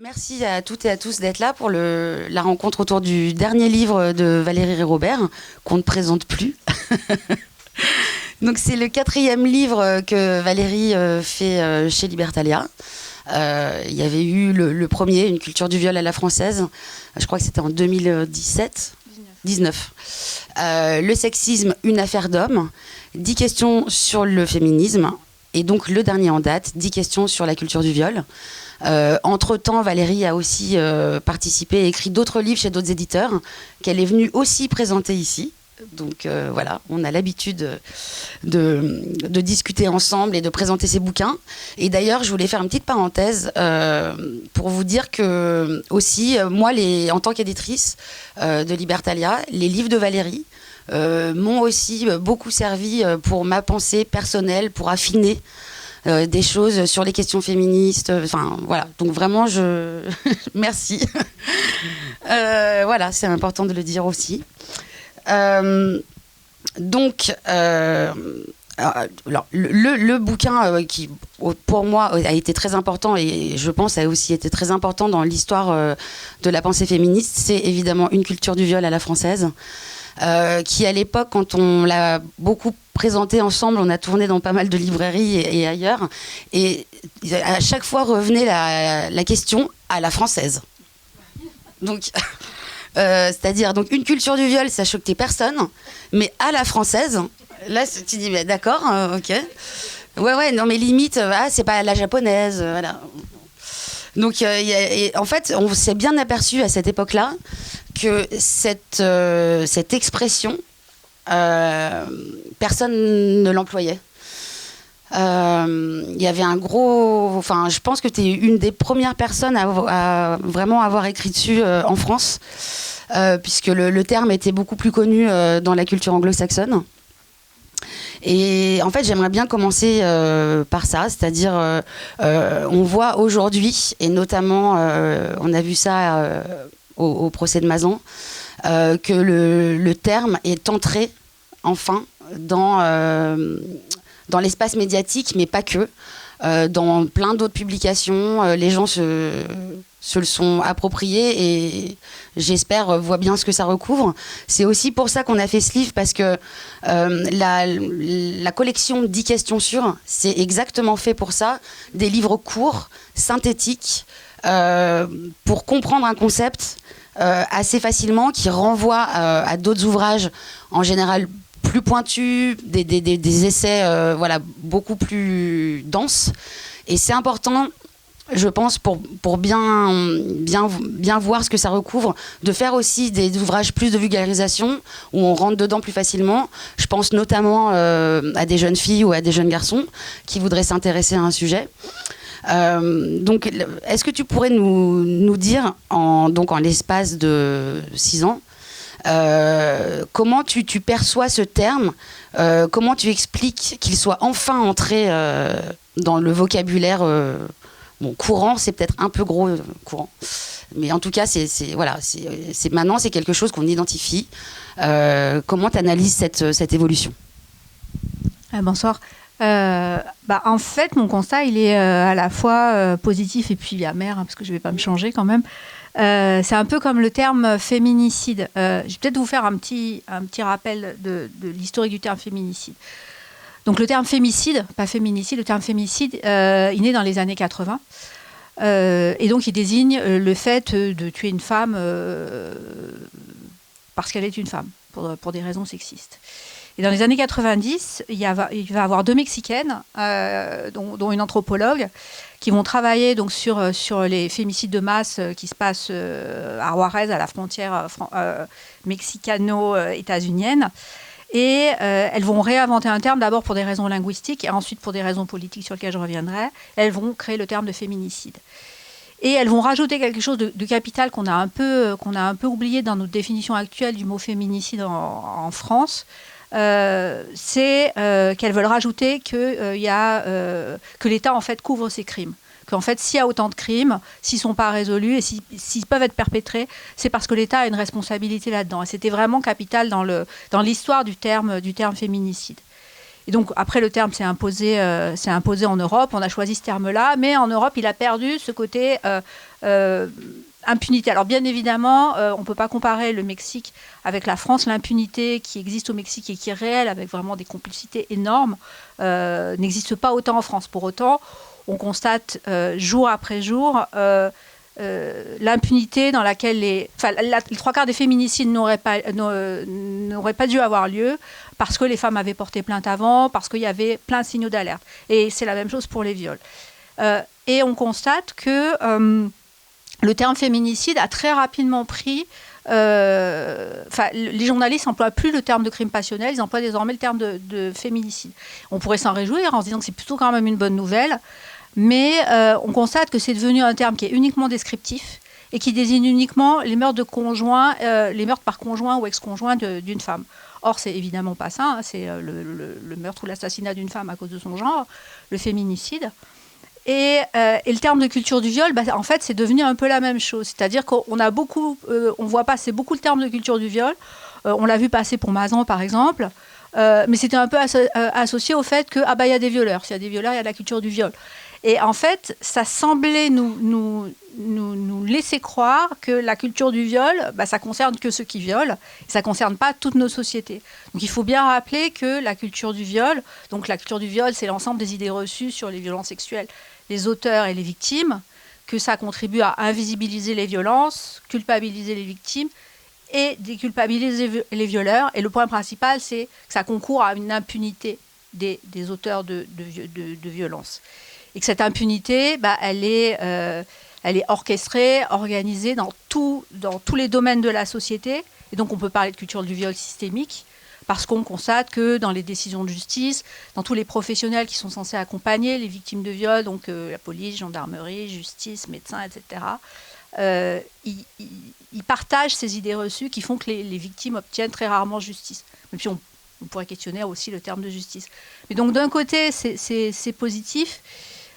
Merci à toutes et à tous d'être là pour la rencontre autour du dernier livre de Valérie Robert, qu'on ne présente plus. Donc c'est le 4e livre que Valérie fait chez Libertalia. Il y avait eu le premier, Une culture du viol à la française. Je crois que c'était en 2017. 19. Le sexisme, une affaire d'homme. 10 questions sur le féminisme. Et donc le dernier en date, 10 questions sur la culture du viol. Entre-temps, Valérie a aussi participé et écrit d'autres livres chez d'autres éditeurs qu'elle est venue aussi présenter ici. Donc voilà, on a l'habitude de discuter ensemble et de présenter ses bouquins. Et d'ailleurs, je voulais faire une petite parenthèse pour vous dire que aussi, moi, en tant qu'éditrice de Libertalia, les livres de Valérie m'ont aussi beaucoup servi pour ma pensée personnelle, pour affiner des choses sur les questions féministes. Enfin, voilà. Donc vraiment, merci. Voilà, c'est important de le dire aussi. Donc, alors, le bouquin qui, pour moi, a été très important et je pense a aussi été très important dans l'histoire de la pensée féministe, c'est évidemment Une culture du viol à la française, qui à l'époque, quand on l'a beaucoup présenté ensemble, on a tourné dans pas mal de librairies et ailleurs, et à chaque fois revenait la question à la française. Donc... c'est-à-dire, donc, une culture du viol, ça choquait personne, mais à la française, là, tu dis, bah, d'accord, ok. Ouais, non, mais limite, c'est pas la japonaise, voilà. Donc, en fait, on s'est bien aperçu à cette époque-là que cette expression, personne ne l'employait. Il y avait un gros... Enfin, je pense que tu es une des premières personnes à vraiment avoir écrit dessus en France, puisque le terme était beaucoup plus connu dans la culture anglo-saxonne. Et en fait, j'aimerais bien commencer par ça, c'est-à-dire on voit aujourd'hui, et notamment on a vu ça au procès de Mazan, que le terme est entré enfin dans l'espace médiatique, mais pas que. Dans plein d'autres publications, les gens se le sont appropriés et j'espère voient bien ce que ça recouvre. C'est aussi pour ça qu'on a fait ce livre, parce que la collection 10 questions sur, c'est exactement fait pour ça. Des livres courts, synthétiques, pour comprendre un concept assez facilement, qui renvoie à d'autres ouvrages, en général plus pointus, des essais voilà, beaucoup plus denses. Et c'est important, je pense, pour bien voir ce que ça recouvre, de faire aussi des ouvrages plus de vulgarisation, où on rentre dedans plus facilement. Je pense notamment à des jeunes filles ou à des jeunes garçons qui voudraient s'intéresser à un sujet. Donc, est-ce que tu pourrais nous dire, en l'espace de 6 ans, comment tu perçois ce terme, comment tu expliques qu'il soit enfin entré dans le vocabulaire courant, c'est peut-être un peu gros, courant, mais en tout cas maintenant c'est quelque chose qu'on identifie. Comment tu analyses cette évolution? Bonsoir. En fait, mon constat, il est à la fois positif et puis amer, parce que je ne vais pas me changer quand même. C'est un peu comme le terme féminicide. Je vais peut-être vous faire un petit rappel de l'historique du terme féminicide. Donc le terme fémicide, pas féminicide, le terme fémicide, il naît dans les années 80. Et donc il désigne le fait de tuer une femme parce qu'elle est une femme, pour des raisons sexistes. Et dans les années 90, il va y avoir 2 Mexicaines, dont une anthropologue, qui vont travailler donc sur les fémicides de masse qui se passent à Juarez, à la frontière mexicano-états-unienne. Et elles vont réinventer un terme, d'abord pour des raisons linguistiques et ensuite pour des raisons politiques sur lesquelles je reviendrai. Elles vont créer le terme de féminicide. Et elles vont rajouter quelque chose de capital qu'on a un peu oublié dans notre définition actuelle du mot féminicide en France. C'est qu'elles veulent rajouter que l'État en fait couvre ces crimes. Qu'en fait, s'il y a autant de crimes, s'ils ne sont pas résolus et s'ils peuvent être perpétrés, c'est parce que l'État a une responsabilité là-dedans. Et c'était vraiment capital dans l'histoire du terme féminicide. Et donc, après, le terme s'est imposé en Europe. On a choisi ce terme-là. Mais en Europe, il a perdu ce côté Impunité. Alors bien évidemment, on ne peut pas comparer le Mexique avec la France. L'impunité qui existe au Mexique et qui est réelle, avec vraiment des complicités énormes, n'existe pas autant en France. Pour autant, on constate jour après jour l'impunité dans laquelle les 3/4 des féminicides n'auraient pas dû avoir lieu parce que les femmes avaient porté plainte avant, parce qu'il y avait plein de signaux d'alerte. Et c'est la même chose pour les viols. Et on constate que le terme féminicide a très rapidement pris... les journalistes n'emploient plus le terme de crime passionnel, ils emploient désormais le terme de féminicide. On pourrait s'en réjouir en se disant que c'est plutôt quand même une bonne nouvelle, mais on constate que c'est devenu un terme qui est uniquement descriptif et qui désigne uniquement les meurtres de conjoints, les meurtres par conjoint ou ex-conjoint d'une femme. Or, c'est évidemment pas ça, hein, c'est le meurtre ou l'assassinat d'une femme à cause de son genre, le féminicide. Et le terme de culture du viol, en fait, c'est devenu un peu la même chose. C'est-à-dire qu'on a beaucoup, on voit passer beaucoup le terme de culture du viol. On l'a vu passer pour Mazan, par exemple. Mais c'était un peu associé au fait que, y a des violeurs. S'il y a des violeurs, il y a la culture du viol. Et en fait, ça semblait nous laisser croire que la culture du viol, ça concerne que ceux qui violent. Et ça ne concerne pas toutes nos sociétés. Donc il faut bien rappeler que la culture du viol, c'est l'ensemble des idées reçues sur les violences sexuelles, les auteurs et les victimes, que ça contribue à invisibiliser les violences, culpabiliser les victimes et déculpabiliser les violeurs. Et le point principal, c'est que ça concourt à une impunité des auteurs de violences. Et que cette impunité, elle est orchestrée, organisée dans tous les domaines de la société. Et donc on peut parler de culture du viol systémique, parce qu'on constate que dans les décisions de justice, dans tous les professionnels qui sont censés accompagner les victimes de viol, donc la police, gendarmerie, justice, médecins, etc., ils partagent ces idées reçues qui font que les victimes obtiennent très rarement justice. Même si on pourrait questionner aussi le terme de justice. Mais donc d'un côté, c'est positif.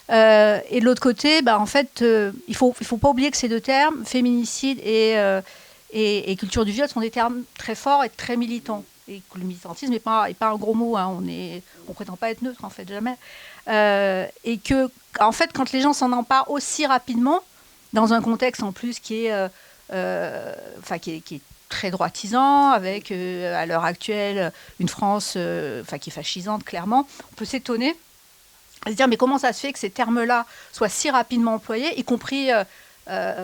Et de l'autre côté, en fait, il faut pas oublier que ces deux termes, féminicide et culture du viol, sont des termes très forts et très militants. Et que le militantisme n'est pas un gros mot, hein. On prétend pas être neutre, en fait, jamais. Et que, en fait, quand les gens s'en emparent aussi rapidement, dans un contexte en plus qui est très droitisant, avec à l'heure actuelle une France qui est fascisante, clairement, on peut s'étonner à se dire mais comment ça se fait que ces termes-là soient si rapidement employés, y compris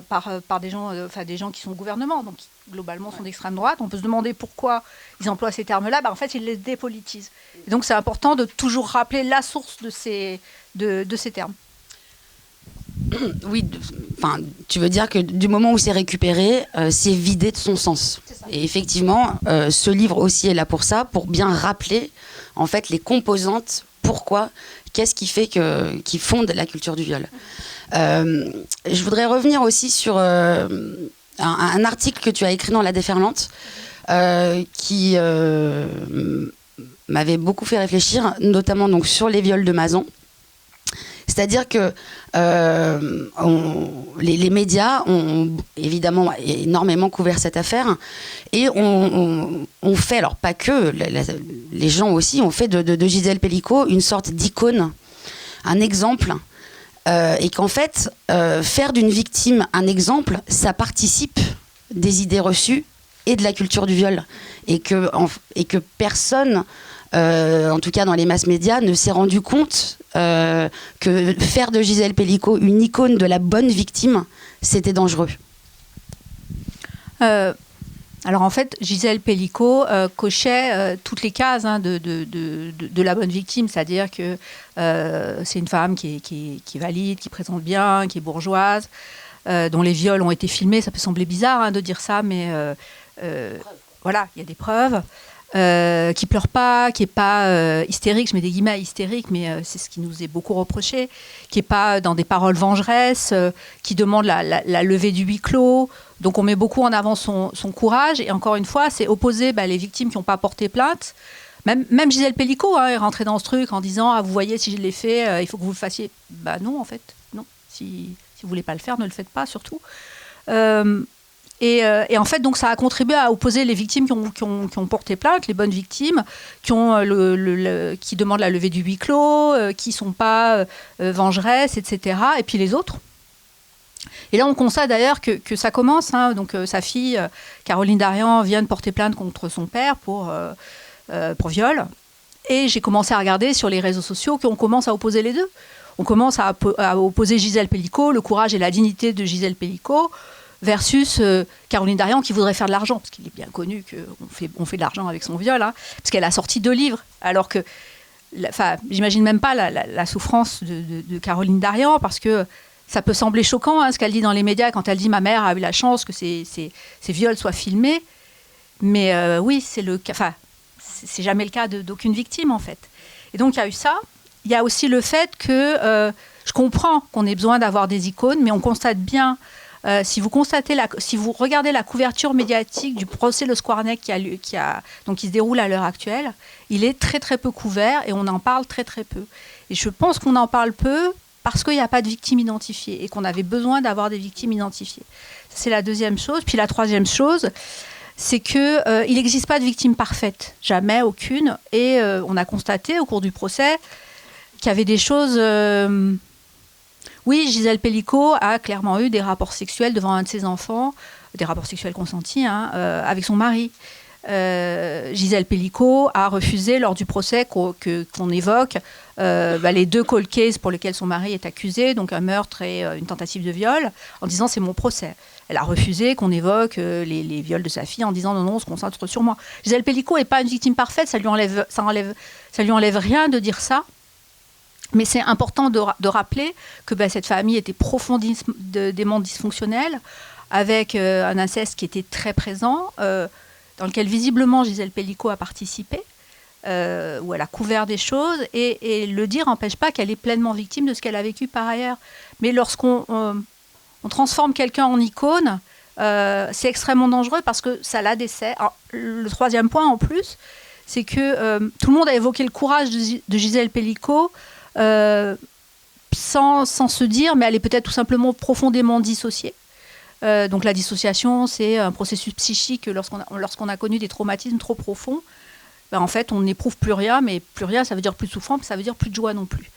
par des gens qui sont au gouvernement, donc qui globalement sont d'extrême droite. On peut se demander pourquoi ils emploient ces termes-là. En fait, ils les dépolitisent. Et donc c'est important de toujours rappeler la source de ces termes. Oui, tu veux dire que du moment où c'est récupéré, c'est vidé de son sens. Et effectivement, ce livre aussi est là pour ça, pour bien rappeler en fait les composantes. Pourquoi ? Qu'est-ce qui fait qui fonde la culture du viol ? Je voudrais revenir aussi sur un article que tu as écrit dans La Déferlante qui m'avait beaucoup fait réfléchir, notamment donc, sur les viols de Mazan. C'est-à-dire que les médias ont évidemment énormément couvert cette affaire et on fait, alors pas que, les gens aussi ont fait de Gisèle Pelicot une sorte d'icône, un exemple, et qu'en fait, faire d'une victime un exemple, ça participe des idées reçues et de la culture du viol. Et que personne... en tout cas dans les masses médias, ne s'est rendu compte que faire de Gisèle Pelicot une icône de la bonne victime, c'était dangereux. Alors en fait, Gisèle Pelicot cochait toutes les cases de la bonne victime, c'est-à-dire que c'est une femme qui est valide, qui présente bien, qui est bourgeoise, dont les viols ont été filmés. Ça peut sembler bizarre de dire ça, mais voilà, il y a des preuves. Qui pleure pas, qui est pas hystérique, je mets des guillemets à hystérique, mais c'est ce qui nous est beaucoup reproché, qui est pas dans des paroles vengeresses, qui demande la levée du huis clos. Donc on met beaucoup en avant son courage, et encore une fois, c'est opposer les victimes qui n'ont pas porté plainte. Même Gisèle Pelicot est rentrée dans ce truc en disant vous voyez, si je l'ai fait, il faut que vous le fassiez. Non, en fait, non. Si vous voulez pas le faire, ne le faites pas, surtout. Et en fait, donc, ça a contribué à opposer les victimes qui ont porté plainte, les bonnes victimes, qui demandent la levée du huis clos, qui ne sont pas vengeresses, etc. Et puis les autres, Et là, on constate d'ailleurs que ça commence. Donc, sa fille, Caroline Darian, vient de porter plainte contre son père pour viol. Et j'ai commencé à regarder sur les réseaux sociaux qu'on commence à opposer les deux. On commence à opposer Gisèle Pellicot, le courage et la dignité de Gisèle Pellicot, versus Caroline Darian qui voudrait faire de l'argent. Parce qu'il est bien connu qu'on fait de l'argent avec son viol. Parce qu'elle a sorti 2 livres. Alors que, j'imagine même pas la souffrance de Caroline Darian, parce que ça peut sembler choquant, ce qu'elle dit dans les médias quand elle dit « ma mère a eu la chance que ces viols soient filmés ». Mais oui, c'est jamais le cas d'aucune victime, en fait. Et donc, il y a eu ça. Il y a aussi le fait que je comprends qu'on ait besoin d'avoir des icônes, mais on constate bien, si vous regardez la couverture médiatique du procès Le Squarneck qui se déroule à l'heure actuelle, il est très très peu couvert et on en parle très très peu. Et je pense qu'on en parle peu parce qu'il n'y a pas de victimes identifiées et qu'on avait besoin d'avoir des victimes identifiées. C'est la deuxième chose. Puis la troisième chose, c'est qu'il n'existe pas de victime parfaite, jamais, aucune. Et on a constaté au cours du procès qu'il y avait des choses... Oui, Gisèle Pellicot a clairement eu des rapports sexuels devant un de ses enfants, des rapports sexuels consentis, avec son mari. Gisèle Pellicot a refusé lors du procès qu'on évoque les 2 cold cases pour lesquels son mari est accusé, donc un meurtre et une tentative de viol, en disant c'est mon procès. Elle a refusé qu'on évoque les viols de sa fille en disant non, on se concentre sur moi. Gisèle Pellicot n'est pas une victime parfaite, ça lui enlève rien de dire ça. Mais c'est important de rappeler que cette famille était profondément dysfonctionnelle, avec un inceste qui était très présent, dans lequel visiblement Gisèle Pellicot a participé, où elle a couvert des choses, et le dire n'empêche pas qu'elle est pleinement victime de ce qu'elle a vécu par ailleurs. Mais lorsqu'on transforme quelqu'un en icône, c'est extrêmement dangereux parce que ça la dessert. Alors, le troisième point en plus, c'est que tout le monde a évoqué le courage de Gisèle Pellicot, sans se dire, mais elle est peut-être tout simplement profondément dissociée. Donc la dissociation, c'est un processus psychique lorsqu'on a connu des traumatismes trop profonds. En fait, on n'éprouve plus rien, mais plus rien, ça veut dire plus de souffrance, ça veut dire plus de joie non plus.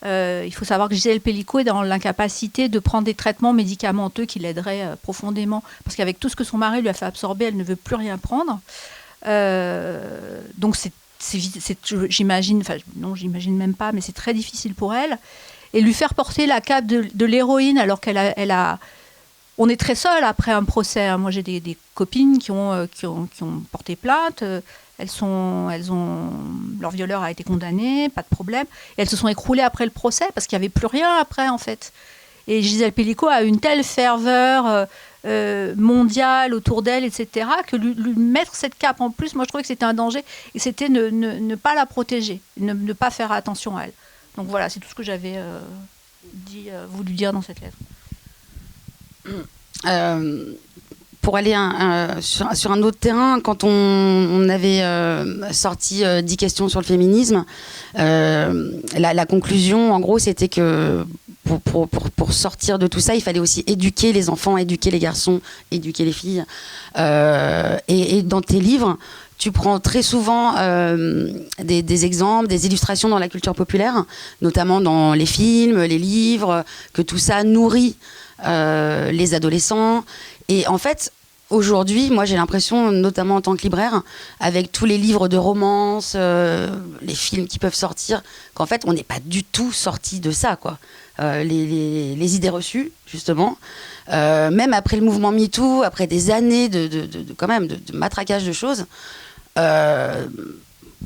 Il faut savoir que Gisèle Pellicot est dans l'incapacité de prendre des traitements médicamenteux qui l'aideraient profondément, parce qu'avec tout ce que son mari lui a fait absorber, elle ne veut plus rien prendre. Donc j'imagine j'imagine même pas, mais c'est très difficile pour elle. Et lui faire porter la cape de l'héroïne alors on est très seul après un procès. Moi, j'ai des copines qui ont porté plainte. Leur violeur a été condamné, pas de problème. Et elles se sont écroulées après le procès parce qu'il n'y avait plus rien après, en fait. Et Gisèle Pellicot a une telle ferveur mondiale autour d'elle, etc., que lui mettre cette cape en plus, moi, je trouvais que c'était un danger. Et c'était ne pas la protéger, ne pas faire attention à elle. Donc voilà, c'est tout ce que j'avais voulu dire dans cette lettre. Pour aller sur un autre terrain, quand on avait sorti 10 questions sur le féminisme, la conclusion, en gros, c'était que pour sortir de tout ça, il fallait aussi éduquer les enfants, éduquer les garçons, éduquer les filles. Et dans tes livres, tu prends très souvent des exemples, des illustrations dans la culture populaire, notamment dans les films, les livres, que tout ça nourrit les adolescents. Et en fait, aujourd'hui, moi j'ai l'impression, notamment en tant que libraire, avec tous les livres de romance, les films qui peuvent sortir, qu'en fait on n'est pas du tout sorti de ça, quoi. Les idées reçues, justement, même après le mouvement MeToo, après des années de matraquage de choses,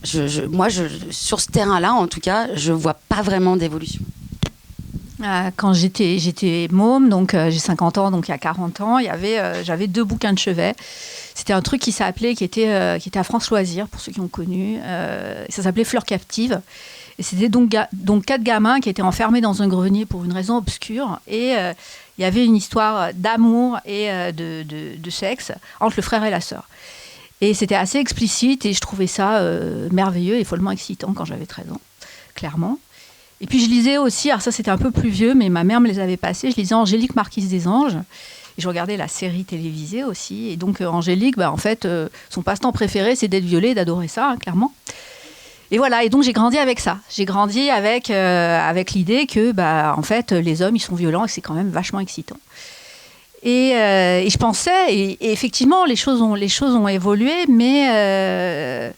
sur ce terrain-là, en tout cas, je vois pas vraiment d'évolution. Quand j'étais môme, donc j'ai 50 ans, donc il y a 40 ans, j'avais 2 bouquins de chevet. C'était un truc qui était à France Loisirs, pour ceux qui ont connu. Ça s'appelait Fleurs captives. Et c'était donc 4 gamins qui étaient enfermés dans un grenier pour une raison obscure. Et il y avait une histoire d'amour et de sexe entre le frère et la sœur. Et c'était assez explicite et je trouvais ça merveilleux et follement excitant quand j'avais 13 ans, clairement. Et puis je lisais aussi, alors ça c'était un peu plus vieux, mais ma mère me les avait passés, je lisais Angélique Marquise des Anges, et je regardais la série télévisée aussi, et donc Angélique, en fait, son passe-temps préféré c'est d'être violée et d'adorer ça, clairement. Et voilà, et donc j'ai grandi avec ça. J'ai grandi avec l'idée que, en fait, les hommes, ils sont violents et c'est quand même vachement excitant. Et je pensais, et effectivement, les choses ont évolué, mais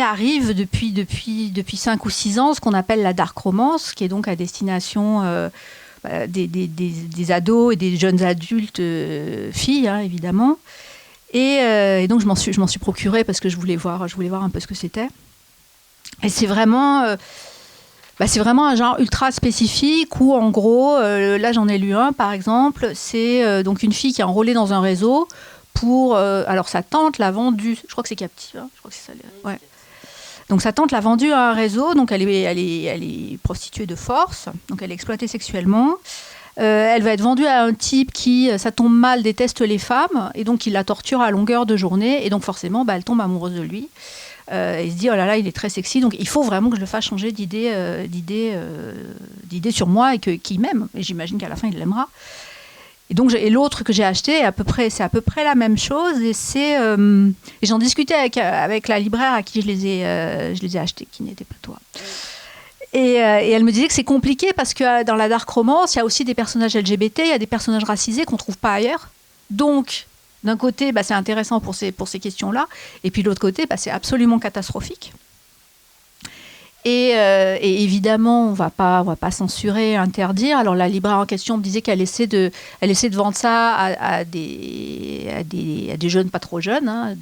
arrive depuis 5 ou 6 ans ce qu'on appelle la dark romance, qui est donc à destination des ados et des jeunes adultes, filles, hein, évidemment. Et donc je m'en suis procurée parce que je voulais voir un peu ce que c'était. Et c'est vraiment un genre ultra spécifique où, en gros, là j'en ai lu un par exemple, c'est donc une fille qui est enrôlée dans un réseau pour... alors sa tante l'a vendue, je crois que c'est captive, hein, je crois que c'est ça. Ouais. Donc sa tante l'a vendue à un réseau, donc elle est prostituée de force, donc elle est exploitée sexuellement. Elle va être vendue à un type qui, ça tombe mal, déteste les femmes, et donc il la torture à longueur de journée, et donc forcément elle tombe amoureuse de lui. Il se dit, oh là là, il est très sexy, donc il faut vraiment que je le fasse changer d'idée sur moi et qu'il m'aime. Et j'imagine qu'à la fin, il l'aimera. Et l'autre que j'ai acheté, c'est à peu près la même chose. Et j'en discutais avec la libraire à qui je les ai achetés, qui n'était pas toi. Et elle me disait que c'est compliqué parce que dans la dark romance, il y a aussi des personnages LGBT, il y a des personnages racisés qu'on ne trouve pas ailleurs. Donc... d'un côté, c'est intéressant pour ces questions-là, et puis de l'autre côté, c'est absolument catastrophique. Et évidemment, on va pas censurer, interdire. Alors la libraire en question me disait qu'elle essaie de vendre ça à des jeunes pas trop jeunes, hein,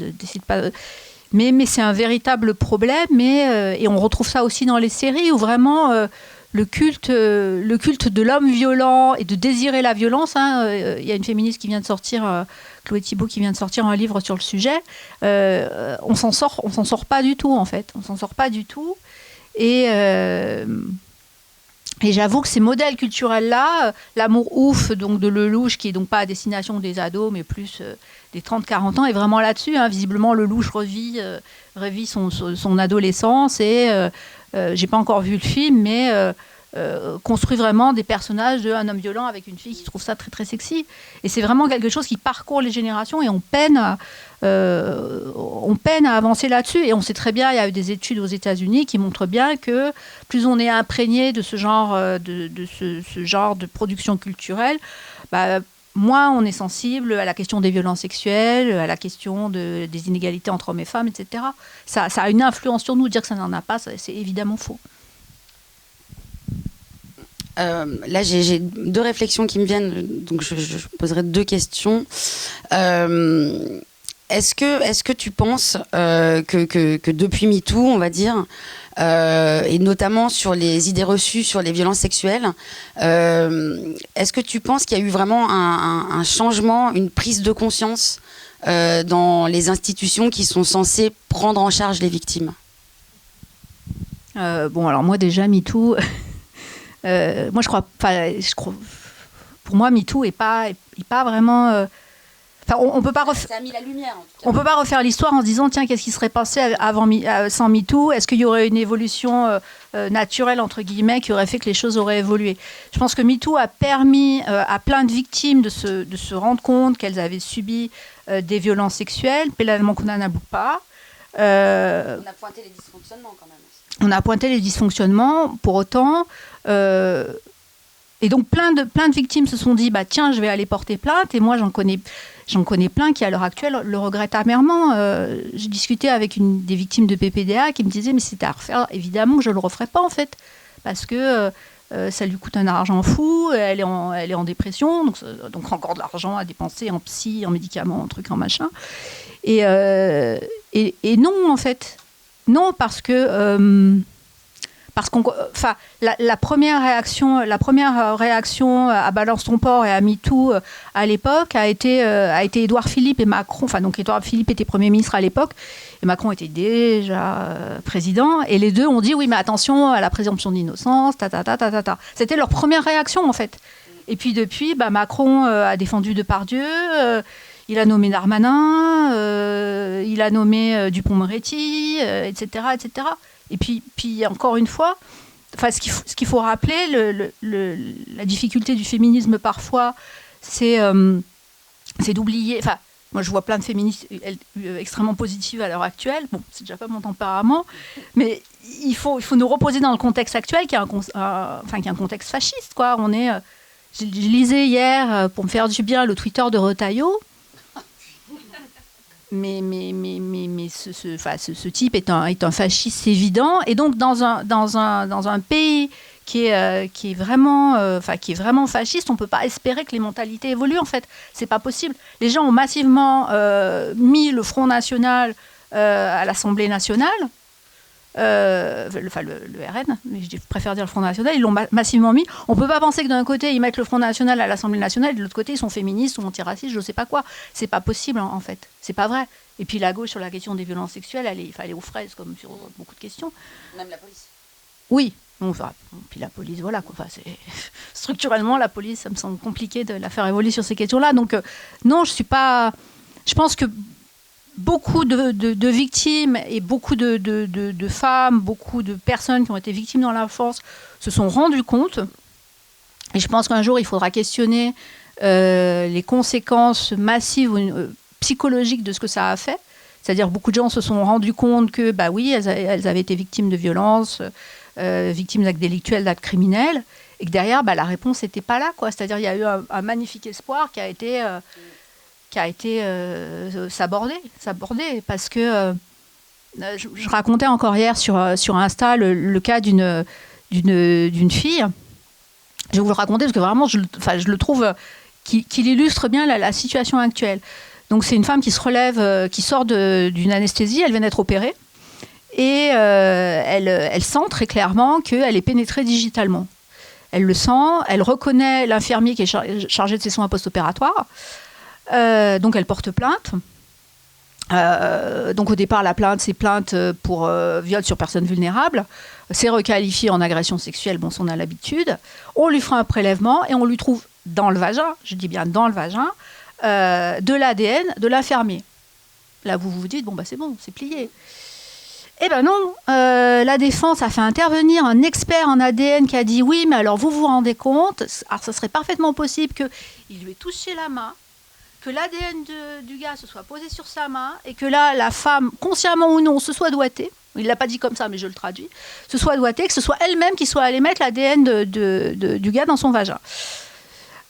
mais c'est un véritable problème. Et on retrouve ça aussi dans les séries où vraiment le culte de l'homme violent et de désirer la violence. Il y a une féministe qui vient de sortir. Chloé Thibault qui vient de sortir un livre sur le sujet, on s'en sort pas du tout en fait, on s'en sort pas du tout. Et j'avoue que ces modèles culturels-là, l'amour ouf donc de Lelouch, qui est donc pas à destination des ados, mais plus des 30-40 ans, est vraiment là-dessus. Hein. Visiblement, Lelouch revit son adolescence et j'ai pas encore vu le film, mais construit vraiment des personnages d'un homme violent avec une fille qui trouve ça très très sexy. Et c'est vraiment quelque chose qui parcourt les générations et on peine à avancer là-dessus. Et on sait très bien, il y a eu des études aux États-Unis qui montrent bien que plus on est imprégné de ce genre de production culturelle, moins on est sensible à la question des violences sexuelles, à la question des inégalités entre hommes et femmes, etc. Ça a une influence sur nous. Dire que ça n'en a pas, c'est évidemment faux. Là, j'ai 2 réflexions qui me viennent, donc je poserai 2 questions. Est-ce que tu penses que depuis MeToo, on va dire, et notamment sur les idées reçues sur les violences sexuelles, est-ce que tu penses qu'il y a eu vraiment un changement, une prise de conscience dans les institutions qui sont censées prendre en charge les victimes ? Alors moi déjà, MeToo... moi, je crois, pour moi, MeToo est pas vraiment. On peut pas refaire. Ça a mis la lumière. En tout cas. On peut pas refaire l'histoire en se disant tiens, qu'est-ce qui serait passé sans MeToo ? Est-ce qu'il y aurait une évolution naturelle entre guillemets qui aurait fait que les choses auraient évolué ? Je pense que MeToo a permis à plein de victimes de se rendre compte qu'elles avaient subi des violences sexuelles. Pénalement qu'on n'en aboute pas. On a pointé les dysfonctionnements quand même. On a pointé les dysfonctionnements. Pour autant. Et donc plein de victimes se sont dit tiens, je vais aller porter plainte. Et moi j'en connais plein qui à l'heure actuelle le regrettent amèrement. J'ai discuté avec des victimes de PPDA qui me disaient mais c'était à refaire, évidemment que je le referais pas en fait parce que ça lui coûte un argent fou, elle est en dépression, donc encore de l'argent à dépenser en psy, en médicaments, en trucs, en machin. Et non en fait, non parce que la première réaction à Balance ton porc et à MeToo à l'époque a été Édouard Philippe et Macron. Donc Édouard Philippe était Premier ministre à l'époque et Macron était déjà président. Et les deux ont dit oui, mais attention à la présomption d'innocence, C'était leur première réaction en fait. Et puis depuis, Macron a défendu Depardieu. Il a nommé Darmanin, il a nommé Dupond-Moretti, etc., etc. Et puis encore une fois, ce qu'il faut rappeler, la difficulté du féminisme parfois, c'est d'oublier. Moi, je vois plein de féministes extrêmement positives à l'heure actuelle. Bon, c'est déjà pas mon tempérament, mais il faut nous reposer dans le contexte actuel, qui est un contexte fasciste, quoi. Je lisais hier, pour me faire du bien, le Twitter de Retailleau. Mais ce type est un fasciste évident. Et donc, dans un pays qui est vraiment fasciste, on ne peut pas espérer que les mentalités évoluent, en fait. C'est pas possible. Les gens ont massivement mis le Front National à l'Assemblée nationale, le RN, mais je préfère dire le Front National, ils l'ont massivement mis. On ne peut pas penser que d'un côté, ils mettent le Front National à l'Assemblée nationale, et de l'autre côté, ils sont féministes ou antiracistes, je ne sais pas quoi. C'est pas possible, en fait. C'est pas vrai. Et puis la gauche, sur la question des violences sexuelles, elle est aux fraises, comme sur beaucoup de questions. Même la police. Oui. Puis la police, voilà. Structurellement, la police, ça me semble compliqué de la faire évoluer sur ces questions-là. Donc, non, je suis pas... Je pense que beaucoup de victimes et beaucoup de femmes, beaucoup de personnes qui ont été victimes dans l'enfance se sont rendues compte. Et je pense qu'un jour, il faudra questionner les conséquences massives psychologiques de ce que ça a fait. C'est-à-dire beaucoup de gens se sont rendus compte que, bah oui, elles avaient été victimes de violences, victimes d'actes délictuels, d'actes criminels, et que derrière, bah, la réponse n'était pas là, quoi. C'est-à-dire il y a eu un magnifique espoir qui a été sabordé, parce que je racontais encore hier sur Insta le cas d'une fille. Je vais vous le raconter parce que vraiment, je le trouve qu'il illustre bien la situation actuelle. Donc c'est une femme qui se relève, qui sort d'une anesthésie, elle vient d'être opérée, et elle sent très clairement qu'elle est pénétrée digitalement. Elle le sent, elle reconnaît l'infirmier qui est chargé de ses soins post-opératoires, donc elle porte plainte. Donc au départ, la plainte, c'est plainte pour viol sur personne vulnérable. C'est requalifié en agression sexuelle, bon, ça on a l'habitude. On lui fera un prélèvement et on lui trouve dans le vagin, je dis bien dans le vagin, de l'ADN de l'infirmier. Là, vous vous dites, bon, bah c'est bon, c'est plié. Eh ben non, la défense a fait intervenir un expert en ADN qui a dit, oui, mais alors vous vous rendez compte, alors ça serait parfaitement possible qu'il lui ait touché la main, que l'ADN du gars se soit posé sur sa main, et que là, la femme, consciemment ou non, se soit doigtée, il ne l'a pas dit comme ça, mais je le traduis, se soit doigtée, que ce soit elle-même qui soit allée mettre l'ADN du gars dans son vagin.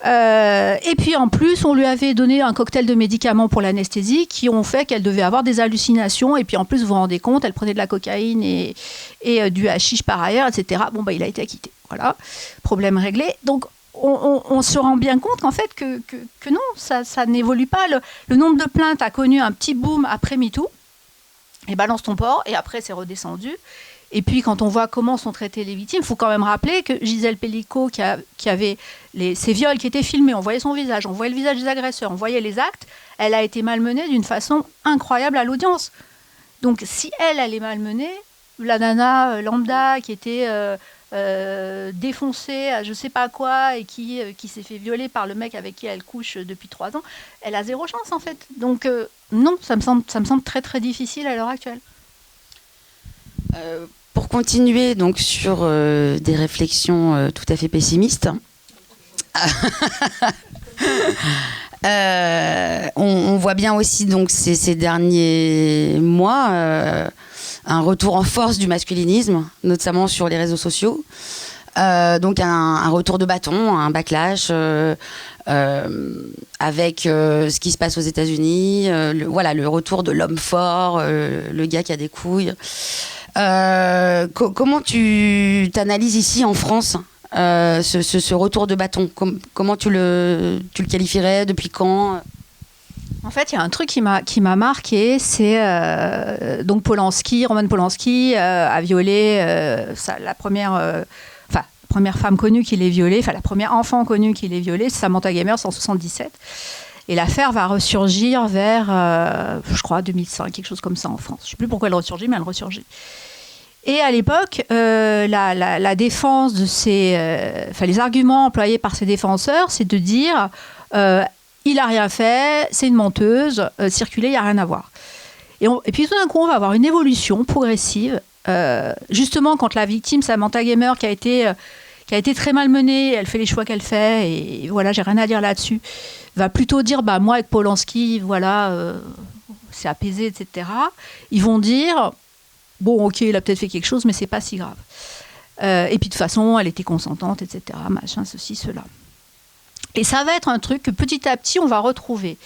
Et puis en plus, on lui avait donné un cocktail de médicaments pour l'anesthésie qui ont fait qu'elle devait avoir des hallucinations. Et puis en plus, vous vous rendez compte, elle prenait de la cocaïne et du hashish par ailleurs, etc. Bon, bah, il a été acquitté. Voilà, problème réglé. Donc on se rend bien compte qu'en fait, que non, ça n'évolue pas. Le nombre de plaintes a connu un petit boom après MeToo. Et balance ton porc, et après c'est redescendu. Et puis, quand on voit comment sont traitées les victimes, il faut quand même rappeler que Gisèle Pelicot, qui avait ces viols qui étaient filmés, on voyait son visage, on voyait le visage des agresseurs, on voyait les actes, elle a été malmenée d'une façon incroyable à l'audience. Donc, si elle est malmenée, la nana lambda qui était défoncée à je sais pas quoi et qui s'est fait violer par le mec avec qui elle couche depuis 3 ans, elle a zéro chance, en fait. Donc, non, ça me semble très, très difficile à l'heure actuelle. Pour continuer donc sur des réflexions tout à fait pessimistes, on voit bien aussi donc ces derniers mois un retour en force du masculinisme, notamment sur les réseaux sociaux. Donc un retour de bâton, un backlash avec ce qui se passe aux États-Unis, le retour de l'homme fort, le gars qui a des couilles. Comment tu t'analyses ici en France ce retour de bâton? Comment tu le qualifierais? Depuis quand? En fait, il y a un truc qui m'a marqué, c'est donc Roman Polanski a violé la première femme connue qui l'ait violée, la première enfant connue qui l'ait violée, c'est Samantha Gamers en 1977. Et l'affaire va ressurgir vers, je crois, 2005, quelque chose comme ça en France. Je ne sais plus pourquoi elle ressurgit, mais elle ressurgit. Et à l'époque, la défense de les arguments employés par ces défenseurs, c'est de dire il n'a rien fait, c'est une menteuse, circuler, il n'y a rien à voir. Et puis tout d'un coup, on va avoir une évolution progressive. Justement, quand la victime, Samantha Gamer, qui a été très malmenée, elle fait les choix qu'elle fait, et voilà, j'ai rien à dire là-dessus, va plutôt dire, bah, moi avec Polanski, voilà, c'est apaisé, etc. Ils vont dire, bon, ok, il a peut-être fait quelque chose, mais c'est pas si grave. Et puis de toute façon, elle était consentante, etc. Machin, ceci, cela. Et ça va être un truc que petit à petit, on va retrouver.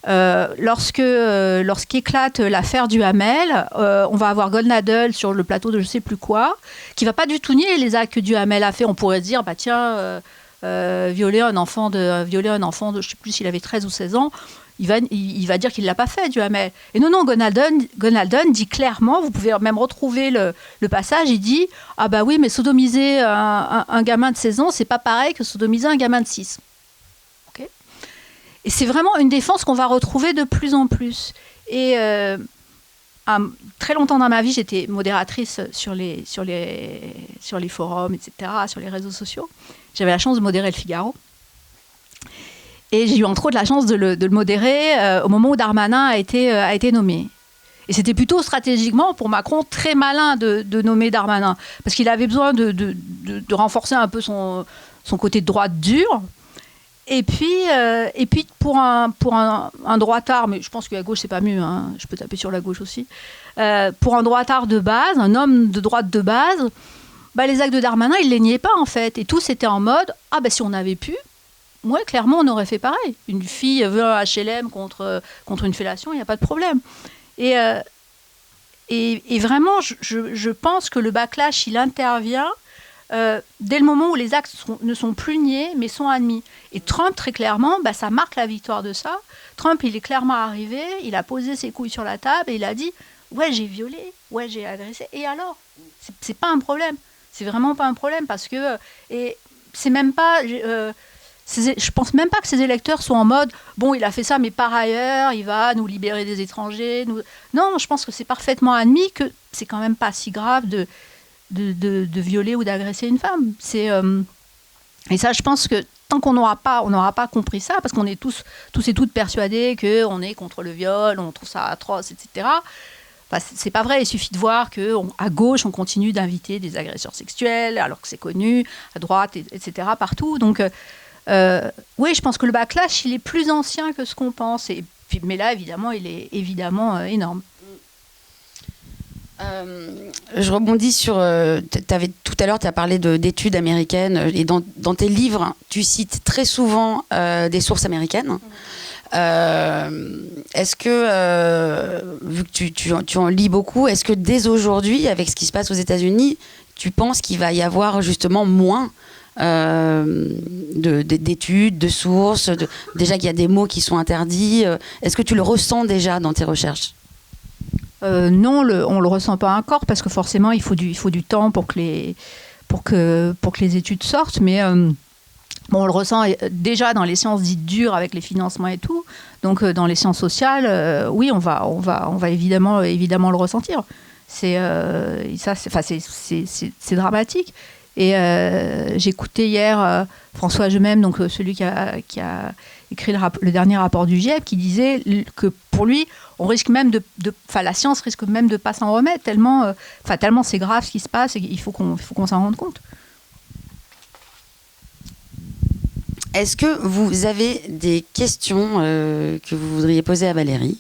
Lorsqu'éclate l'affaire du Hamel, on va avoir Goldnadel sur le plateau de je sais plus quoi, qui va pas du tout nier les actes que Duhamel a fait. On pourrait se dire, bah tiens, violer un enfant de, je sais plus s'il avait 13 ou 16 ans, il va dire qu'il l'a pas fait, Duhamel. Et non, Goldnadel dit clairement, vous pouvez même retrouver le passage, il dit, ah bah oui, mais sodomiser un gamin de 16 ans, c'est pas pareil que sodomiser un gamin de 6. Et c'est vraiment une défense qu'on va retrouver de plus en plus. Et très longtemps dans ma vie, j'étais modératrice sur les forums, etc., sur les réseaux sociaux. J'avais la chance de modérer le Figaro. Et j'ai eu entre autres la chance de le modérer au moment où Darmanin a été nommé. Et c'était plutôt stratégiquement, pour Macron, très malin de nommer Darmanin. Parce qu'il avait besoin de renforcer un peu son côté de droite dur. Et puis pour un droitard, mais je pense que la gauche c'est pas mieux, hein, je peux taper sur la gauche aussi, pour un droitard de base, un homme de droite de base, bah, les actes de Darmanin, il les niait pas en fait. Et tous étaient en mode, ah bah si on avait pu, ouais, clairement on aurait fait pareil. Une fille veut un HLM contre une fellation, il n'y a pas de problème. Et vraiment, je pense que le backlash, il intervient dès le moment où les actes ne sont plus niés, mais sont admis. Et Trump, très clairement, bah, ça marque la victoire de ça. Trump, il est clairement arrivé, il a posé ses couilles sur la table et il a dit « Ouais, j'ai violé, ouais, j'ai agressé. Et alors ? C'est pas un problème. C'est vraiment pas un problème parce que... et c'est même pas... je pense même pas que ces électeurs sont en mode « Bon, il a fait ça, mais par ailleurs, il va nous libérer des étrangers. » Non, je pense que c'est parfaitement admis que c'est quand même pas si grave de violer ou d'agresser une femme. Et ça, je pense que tant qu'on n'aura pas compris ça, parce qu'on est tous et toutes persuadés qu'on est contre le viol, on trouve ça atroce, etc. Enfin, c'est pas vrai. Il suffit de voir qu'à gauche, on continue d'inviter des agresseurs sexuels, alors que c'est connu, à droite, etc., partout. Donc, oui, je pense que le backlash, il est plus ancien que ce qu'on pense. Mais là, évidemment, il est énorme. Je rebondis sur... tout à l'heure, tu as parlé d'études américaines. Et dans tes livres, tu cites très souvent des sources américaines. Est-ce que, vu que tu en lis beaucoup, est-ce que dès aujourd'hui, avec ce qui se passe aux États-Unis, tu penses qu'il va y avoir justement moins d'études, de sources, déjà qu'il y a des mots qui sont interdits? Est-ce que tu le ressens déjà dans tes recherches? Non, on le ressent pas encore parce que forcément il faut du temps pour que les études sortent. Mais on le ressent déjà dans les sciences dites dures avec les financements et tout. Donc dans les sciences sociales, oui, on va évidemment le ressentir. C'est dramatique. Et j'écoutais hier François Gemem, donc celui qui a écrit le dernier rapport du GIEC, qui disait que pour lui, on risque même la science risque même de pas s'en remettre tellement c'est grave ce qui se passe et il faut qu'on s'en rende compte. Est-ce que vous avez des questions que vous voudriez poser à Valérie?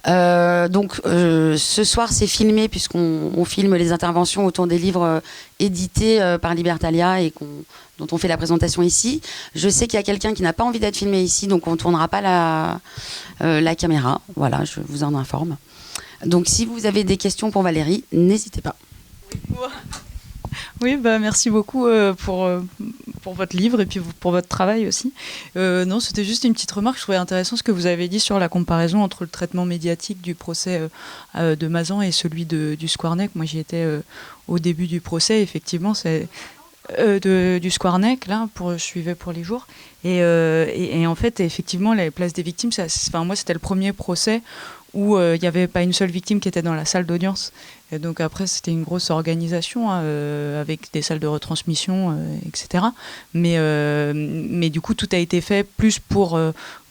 Ce soir, c'est filmé puisqu'on filme les interventions autour des livres édités par Libertalia et dont on fait la présentation ici. Je sais qu'il y a quelqu'un qui n'a pas envie d'être filmé ici, donc on ne tournera pas la caméra. Voilà, je vous en informe. Donc, si vous avez des questions pour Valérie, n'hésitez pas. Oui, merci beaucoup pour votre livre et puis pour votre travail aussi. Non, c'était juste une petite remarque. Je trouvais intéressant ce que vous avez dit sur la comparaison entre le traitement médiatique du procès de Mazan et celui du Squarneck. Moi, j'y étais au début du procès. Effectivement, c'est du Squarneck, là, je suivais pour les jours. Et en fait, effectivement, la place des victimes, moi, c'était le premier procès où il n'y avait pas une seule victime qui était dans la salle d'audience. Et donc après, c'était une grosse organisation avec des salles de retransmission, etc. Mais du coup, tout a été fait plus pour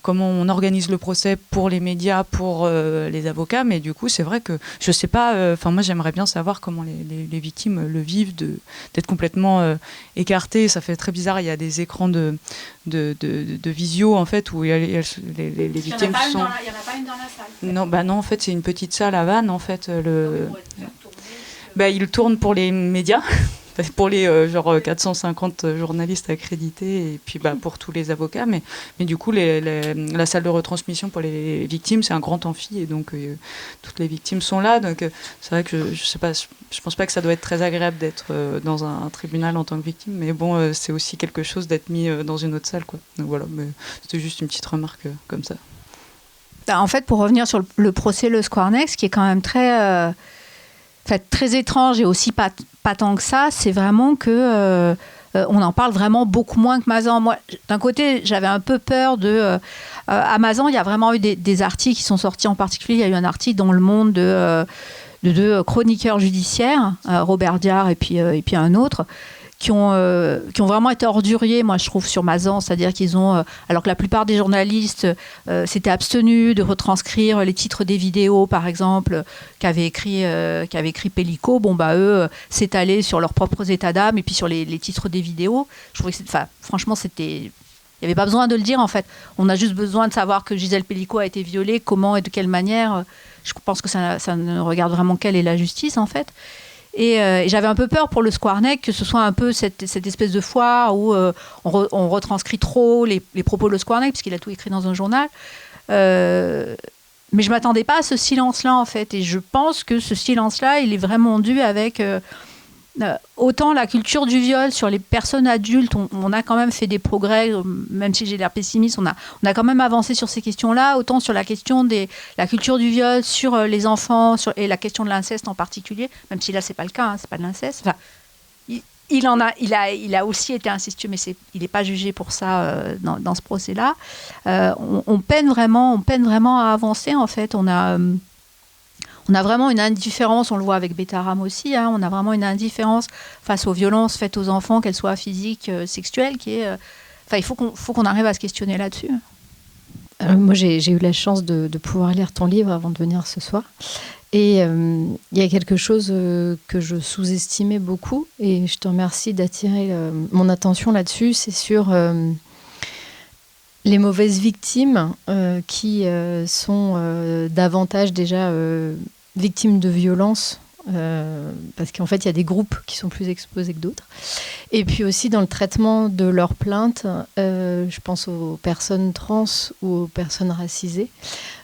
comment on organise le procès pour les médias, pour les avocats, mais du coup, c'est vrai que je sais pas. Enfin, moi, j'aimerais bien savoir comment les victimes le vivent, d'être complètement écartées. Ça fait très bizarre. Il y a des écrans de visio en fait où les victimes sont. Il y en a pas une dans la salle. Non, bah non, en fait, c'est une petite salle à Vannes, en fait. Il tourne pour les médias. Pour les 450 journalistes accrédités et puis pour tous les avocats, mais du coup la salle de retransmission pour les victimes, c'est un grand amphi et donc toutes les victimes sont là, donc c'est vrai que je sais pas, je pense pas que ça doit être très agréable d'être dans un tribunal en tant que victime, mais bon, c'est aussi quelque chose d'être mis dans une autre salle, quoi. Donc voilà, mais c'était juste une petite remarque comme ça. En fait, pour revenir sur le procès Le Square Next, qui est quand même très étrange et aussi pas tant que ça, c'est vraiment que on en parle vraiment beaucoup moins que Mazan. Moi, d'un côté, j'avais un peu peur à Mazan, il y a vraiment eu des articles qui sont sortis, en particulier, il y a eu un article dans Le Monde de deux chroniqueurs judiciaires, Robert Diard et puis un autre, qui ont vraiment été orduriers, moi je trouve, sur Mazan, c'est-à-dire qu'ils ont, alors que la plupart des journalistes s'étaient abstenus de retranscrire les titres des vidéos, par exemple, qu'avait écrit Pellico, eux s'étalaient sur leurs propres états d'âme et puis sur les titres des vidéos. Je trouvais que franchement, il n'y avait pas besoin de le dire, en fait. On a juste besoin de savoir que Gisèle Pellico a été violée, comment et de quelle manière. Je pense que ça ne regarde vraiment qu'elle et la justice, en fait. Et j'avais un peu peur pour le Square Next que ce soit un peu cette espèce de foire où on retranscrit trop les propos de le Square Next, puisqu'il a tout écrit dans un journal. Mais je ne m'attendais pas à ce silence-là, en fait. Et je pense que ce silence-là, il est vraiment dû avec autant la culture du viol sur les personnes adultes. On a quand même fait des progrès, même si j'ai l'air pessimiste, on a quand même avancé sur ces questions-là, autant sur la question de la culture du viol sur les enfants et la question de l'inceste en particulier, même si là, c'est pas le cas, hein, c'est pas de l'inceste. Enfin, il a aussi été incestueux, mais il n'est pas jugé pour ça dans ce procès-là. On peine vraiment à avancer, en fait. On a vraiment une indifférence, on le voit avec Betaram aussi, hein, on a vraiment une indifférence face aux violences faites aux enfants, qu'elles soient physiques, sexuelles, qui est... il faut qu'on arrive à se questionner là-dessus. Moi, j'ai eu la chance de pouvoir lire ton livre avant de venir ce soir. Et il y a quelque chose que je sous-estimais beaucoup, et je te remercie d'attirer mon attention là-dessus, c'est sur... les mauvaises victimes qui sont davantage déjà victimes de violences, parce qu'en fait, il y a des groupes qui sont plus exposés que d'autres. Et puis aussi, dans le traitement de leurs plaintes, je pense aux personnes trans ou aux personnes racisées.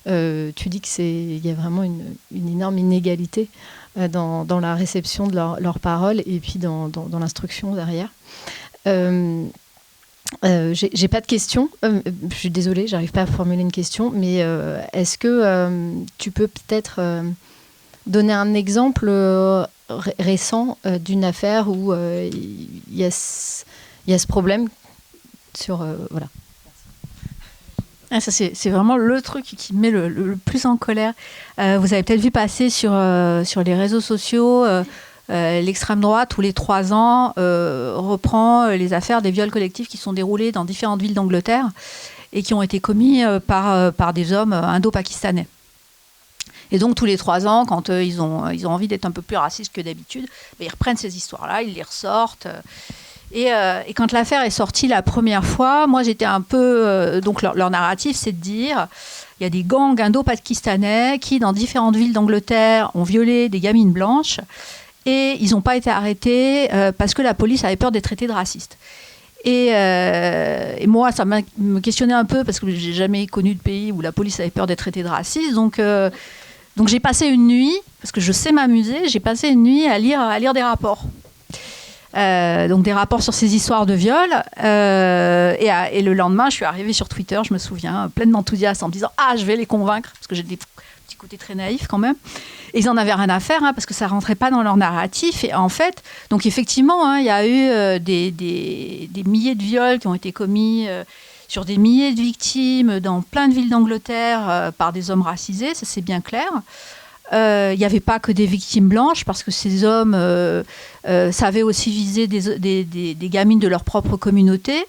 Tu dis qu'il y a vraiment une énorme inégalité dans la réception de leurs paroles et puis dans l'instruction derrière. J'ai pas de question. Je suis désolée, j'arrive pas à formuler une question, mais est-ce que tu peux peut-être donner un exemple récent d'une affaire où il y a ce problème sur voilà. Ah, ça c'est vraiment le truc qui me met le plus en colère. Vous avez peut-être vu passer sur les réseaux sociaux. L'extrême droite, tous les 3 ans, reprend les affaires des viols collectifs qui sont déroulés dans différentes villes d'Angleterre et qui ont été commis par des hommes indo-pakistanais. Et donc, tous les 3 ans, quand ils ont envie d'être un peu plus racistes que d'habitude, ils reprennent ces histoires-là, ils les ressortent. Et quand l'affaire est sortie la première fois, moi, j'étais un peu... donc, leur narratif, c'est de dire... Il y a des gangs indo-pakistanais qui, dans différentes villes d'Angleterre, ont violé des gamines blanches. Et ils n'ont pas été arrêtés parce que la police avait peur d'être traitée de racistes. Et moi, ça me questionnait un peu parce que j'ai jamais connu de pays où la police avait peur d'être traitée de raciste. Donc j'ai passé une nuit, parce que je sais m'amuser, j'ai passé une nuit à lire des rapports. Donc des rapports sur ces histoires de viol. Et le lendemain, je suis arrivée sur Twitter, je me souviens, pleine d'enthousiasme, en me disant « Ah, je vais les convaincre », parce que j'ai des petits côtés très naïfs quand même. Et ils n'en avaient rien à faire, hein, parce que ça ne rentrait pas dans leur narratif. Et en fait, donc effectivement, hein, il y a eu des milliers de viols qui ont été commis sur des milliers de victimes dans plein de villes d'Angleterre par des hommes racisés, ça c'est bien clair. Il n'y avait pas que des victimes blanches, parce que ces hommes savaient aussi viser des gamines de leur propre communauté.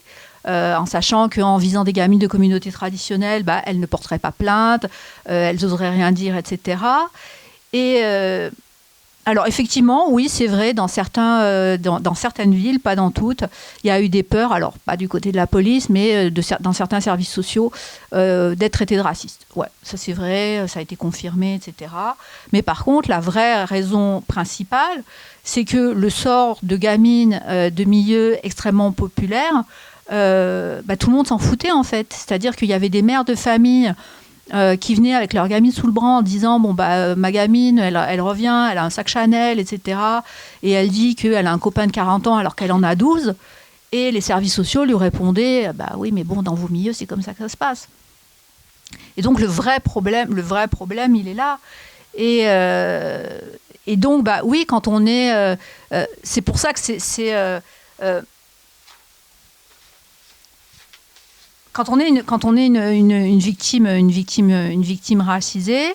en sachant qu'en visant des gamines de communautés traditionnelles, elles ne porteraient pas plainte, elles n'oseraient rien dire, etc. Et alors effectivement, oui, c'est vrai, dans certaines villes, pas dans toutes, il y a eu des peurs, alors pas du côté de la police, mais dans certains services sociaux, d'être traités de racistes. Ouais, ça c'est vrai, ça a été confirmé, etc. Mais par contre, la vraie raison principale, c'est que le sort de gamines de milieux extrêmement populaires, tout le monde s'en foutait en fait. C'est-à-dire qu'il y avait des mères de famille qui venaient avec leur gamine sous le bras en disant ma gamine elle revient, elle a un sac Chanel, etc. Et elle dit qu'elle a un copain de 40 ans alors qu'elle en a 12. Et les services sociaux lui répondaient oui, mais bon, dans vos milieux c'est comme ça que ça se passe. Et donc le vrai problème il est là. Et donc oui, quand on est c'est pour ça que c'est quand on est une victime racisée,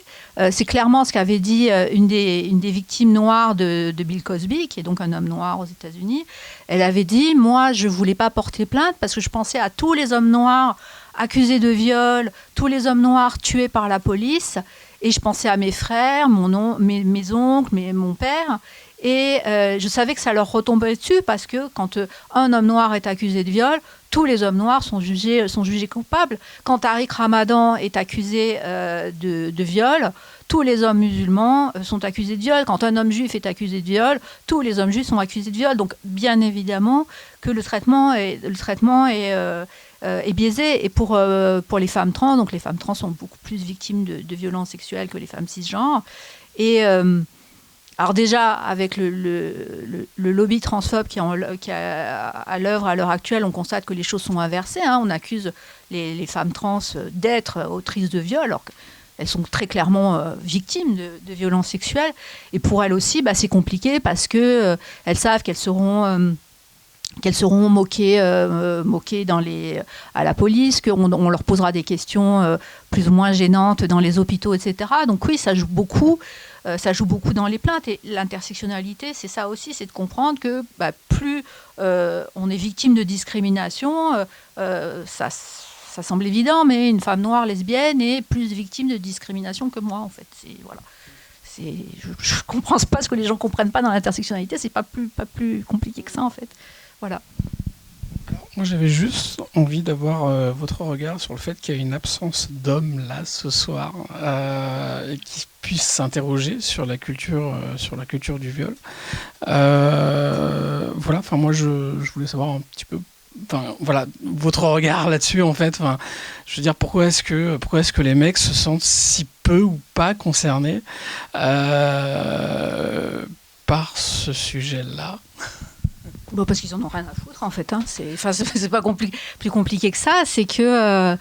c'est clairement ce qu'avait dit une des victimes noires de Bill Cosby, qui est donc un homme noir aux États-Unis. Elle avait dit, moi, je voulais pas porter plainte parce que je pensais à tous les hommes noirs accusés de viol, tous les hommes noirs tués par la police, et je pensais à mes frères, mes oncles, mon père. Et je savais que ça leur retombait dessus parce que quand un homme noir est accusé de viol, tous les hommes noirs sont jugés coupables. Quand Tariq Ramadan est accusé de viol, tous les hommes musulmans sont accusés de viol. Quand un homme juif est accusé de viol, tous les hommes juifs sont accusés de viol. Donc bien évidemment que le traitement est biaisé. Et pour les femmes trans, donc les femmes trans sont beaucoup plus victimes de violences sexuelles que les femmes cisgenres. Et alors déjà, avec le lobby transphobe qui est à l'œuvre à l'heure actuelle, on constate que les choses sont inversées. On accuse les femmes trans d'être autrices de viol, alors qu'elles sont très clairement victimes de violences sexuelles. Et pour elles aussi, c'est compliqué parce qu'elles savent qu'elles seront moquées à la police, qu'on leur posera des questions plus ou moins gênantes dans les hôpitaux, etc. Donc oui, ça joue beaucoup dans les plaintes. Et l'intersectionnalité, c'est ça aussi, c'est de comprendre que plus on est victime de discrimination, ça semble évident, mais une femme noire lesbienne est plus victime de discrimination que moi, en fait. Je ne comprends pas ce que les gens ne comprennent pas dans l'intersectionnalité, c'est pas plus compliqué que ça, en fait. Voilà. Moi, j'avais juste envie d'avoir votre regard sur le fait qu'il y a une absence d'hommes là ce soir et qui puissent s'interroger sur la culture du viol. Voilà. Enfin, moi, je voulais savoir un petit peu. Enfin, voilà, votre regard là-dessus, en fait. Enfin, je veux dire, pourquoi est-ce que les mecs se sentent si peu ou pas concernés par ce sujet-là? Parce qu'ils en ont rien à foutre, en fait. C'est pas plus compliqué que ça. C'est que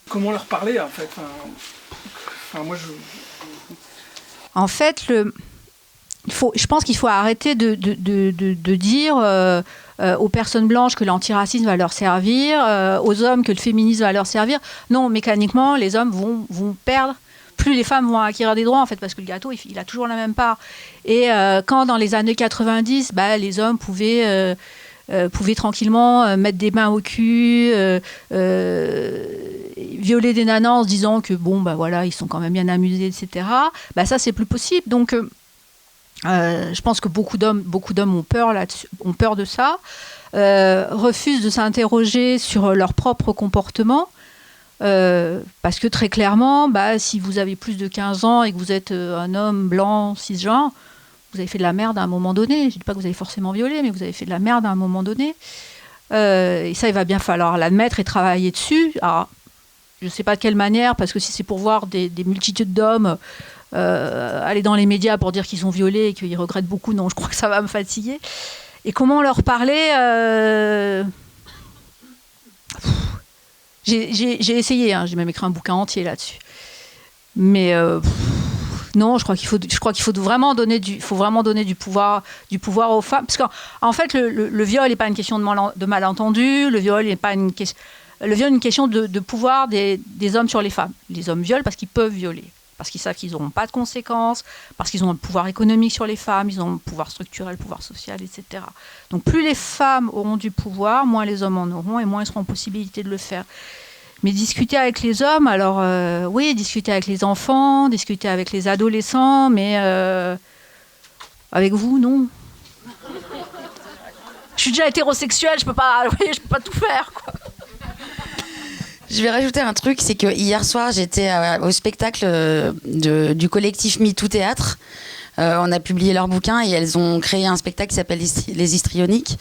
comment leur parler, en fait? Moi, En fait, je pense qu'il faut arrêter de dire aux personnes blanches que l'antiracisme va leur servir, aux hommes que le féminisme va leur servir. Non, mécaniquement, les hommes vont perdre. Plus les femmes vont acquérir des droits, en fait, parce que le gâteau, il a toujours la même part. Et quand, dans les années 90, les hommes pouvaient tranquillement mettre des mains au cul, violer des nanas en se disant que, voilà, ils sont quand même bien amusés, etc., ça, c'est plus possible. Donc, je pense que beaucoup d'hommes ont peur de ça, refusent de s'interroger sur leur propre comportement, parce que très clairement, si vous avez plus de 15 ans et que vous êtes un homme blanc, cisgenre, vous avez fait de la merde à un moment donné. Je ne dis pas que vous avez forcément violé, mais vous avez fait de la merde à un moment donné. Et ça, il va bien falloir l'admettre et travailler dessus. Alors, je ne sais pas de quelle manière, parce que si c'est pour voir des multitudes d'hommes aller dans les médias pour dire qu'ils ont violé et qu'ils regrettent beaucoup, non, je crois que ça va me fatiguer. Et comment leur parler J'ai essayé, j'ai même écrit un bouquin entier là-dessus. Mais non, je crois qu'il faut vraiment donner du pouvoir aux femmes, parce qu'en fait le viol n'est pas une question de malentendu, le viol est une question de pouvoir des hommes sur les femmes. Les hommes violent parce qu'ils peuvent violer. parce qu'ils savent qu'ils n'auront pas de conséquences, parce qu'ils ont un pouvoir économique sur les femmes, ils ont un pouvoir structurel, le pouvoir social, etc. Donc plus les femmes auront du pouvoir, moins les hommes en auront et moins ils seront en possibilité de le faire. Mais discuter avec les hommes, alors oui, discuter avec les enfants, discuter avec les adolescents, mais avec vous, non. Je suis déjà hétérosexuelle, je peux pas tout faire, quoi. Je vais rajouter un truc, c'est que hier soir, j'étais au spectacle du collectif MeToo Théâtre. On a publié leur bouquin et elles ont créé un spectacle qui s'appelle Les Histrioniques.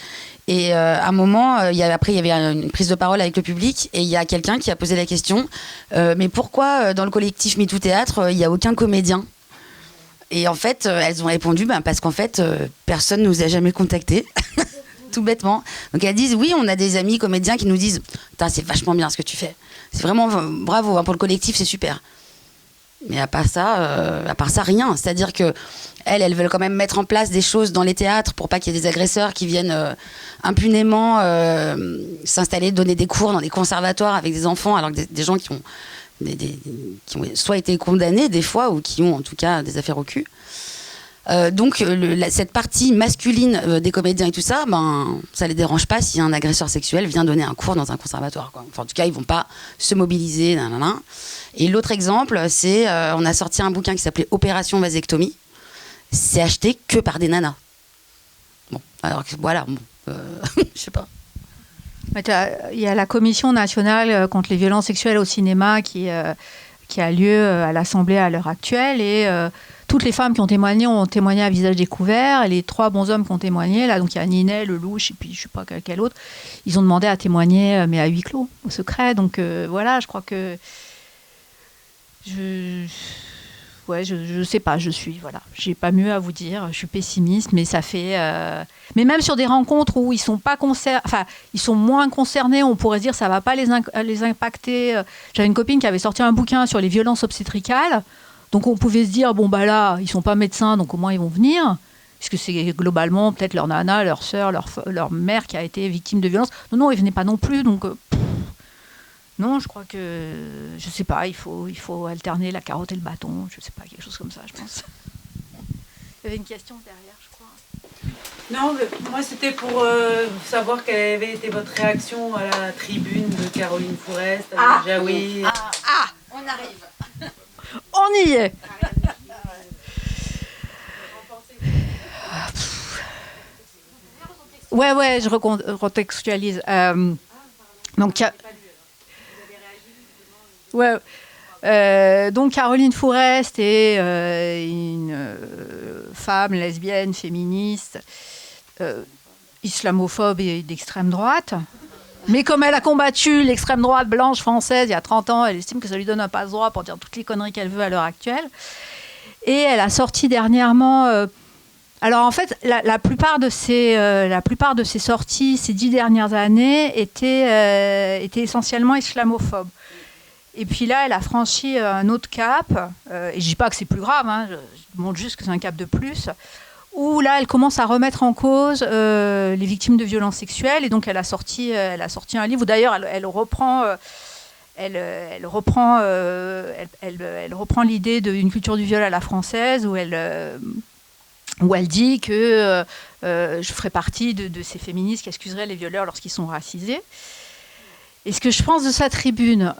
Et à un moment, après, il y avait une prise de parole avec le public et il y a quelqu'un qui a posé la question mais pourquoi dans le collectif MeToo Théâtre, il n'y a aucun comédien ? Et en fait, elles ont répondu parce qu'en fait, personne ne nous a jamais contactés. Tout bêtement. Donc elles disent oui, on a des amis comédiens qui nous disent c'est vachement bien ce que tu fais. C'est vraiment bravo pour le collectif, c'est super. Mais à part ça, rien. C'est-à-dire que elles veulent quand même mettre en place des choses dans les théâtres pour pas qu'il y ait des agresseurs qui viennent impunément s'installer, donner des cours dans des conservatoires avec des enfants, alors que des gens qui ont soit été condamnés des fois ou qui ont en tout cas des affaires au cul. Donc cette partie masculine des comédiens et tout ça, ça les dérange pas si un agresseur sexuel vient donner un cours dans un conservatoire, quoi. Enfin, en tout cas, ils vont pas se mobiliser. Nanana. Et l'autre exemple, c'est on a sorti un bouquin qui s'appelait Opération Vasectomie. C'est acheté que par des nanas. Bon, alors voilà, je sais pas. Il y a la Commission nationale contre les violences sexuelles au cinéma qui a lieu à l'Assemblée à l'heure actuelle et toutes les femmes qui ont témoigné à visage découvert et les 3 bons hommes qui ont témoigné, là, donc il y a Ninet, Lelouch et puis je ne sais pas quel autre, ils ont demandé à témoigner mais à huis clos, au secret. Donc voilà, je crois que je sais pas, j'ai pas mieux à vous dire, je suis pessimiste, mais ça fait mais même sur des rencontres où ils sont pas ils sont moins concernés, on pourrait se dire ça va pas les impacter. J'avais une copine qui avait sorti un bouquin sur les violences obstétricales, donc on pouvait se dire là, ils sont pas médecins, donc au moins ils vont venir, puisque c'est globalement peut-être leur nana, leur sœur, leur mère qui a été victime de violences. Non, ils venaient pas non plus, donc non, je crois que, je sais pas, il faut alterner la carotte et le bâton, je sais pas, quelque chose comme ça, je pense. Il y avait une question derrière, je crois. Non, mais moi c'était pour savoir quelle avait été votre réaction à la tribune de Caroline Fourest, avec Jaoui. On arrive. On y est. Ouais, je recontextualise. Donc, donc Caroline Fourest est une femme lesbienne, féministe, islamophobe et d'extrême droite. Mais comme elle a combattu l'extrême droite blanche française il y a 30 ans, elle estime que ça lui donne un passe-droit pour dire toutes les conneries qu'elle veut à l'heure actuelle. Et elle a sorti dernièrement... alors en fait, la plupart de ses sorties ces 10 dernières années étaient essentiellement islamophobes. Et puis là, elle a franchi un autre cap, et je ne dis pas que c'est plus grave, je montre juste que c'est un cap de plus, où là, elle commence à remettre en cause les victimes de violences sexuelles, et donc elle a sorti un livre, où d'ailleurs elle reprend l'idée d'une culture du viol à la française, où elle dit que je ferai partie de ces féministes qui excuseraient les violeurs lorsqu'ils sont racisés. Et ce que je pense de sa tribune,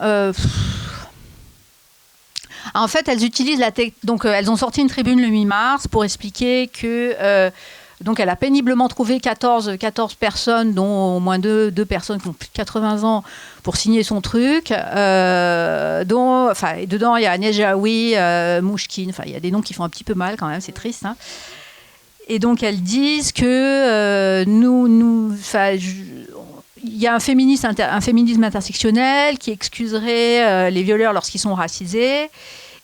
en fait, elles utilisent donc elles ont sorti une tribune le 8 mars pour expliquer que donc elle a péniblement trouvé 14 personnes, dont au moins deux personnes qui ont plus de 80 ans, pour signer son truc. Et dedans, il y a Agnès Jaoui, Mouchkine, il y a des noms qui font un petit peu mal quand même, c'est triste. Et donc elles disent que il y a un féminisme intersectionnel qui excuserait les violeurs lorsqu'ils sont racisés,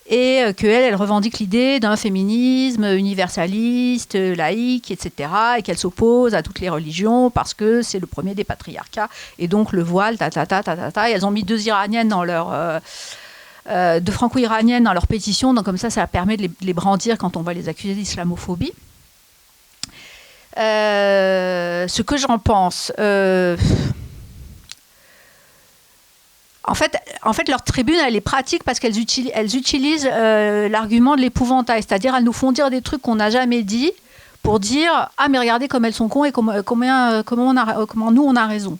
et qu'elle revendique l'idée d'un féminisme universaliste, laïque, etc., et qu'elle s'oppose à toutes les religions parce que c'est le premier des patriarcats, et donc le voile, et elles ont mis 2 Iraniennes dans leur... 2 franco-iraniennes dans leur pétition, donc comme ça permet de les brandir quand on va les accuser d'islamophobie. Ce que j'en pense... En fait, leur tribune, elle est pratique parce qu'elles utilisent l'argument de l'épouvantail. C'est-à-dire, elles nous font dire des trucs qu'on n'a jamais dit pour dire « Ah, mais regardez comme elles sont cons et comment nous, on a raison ».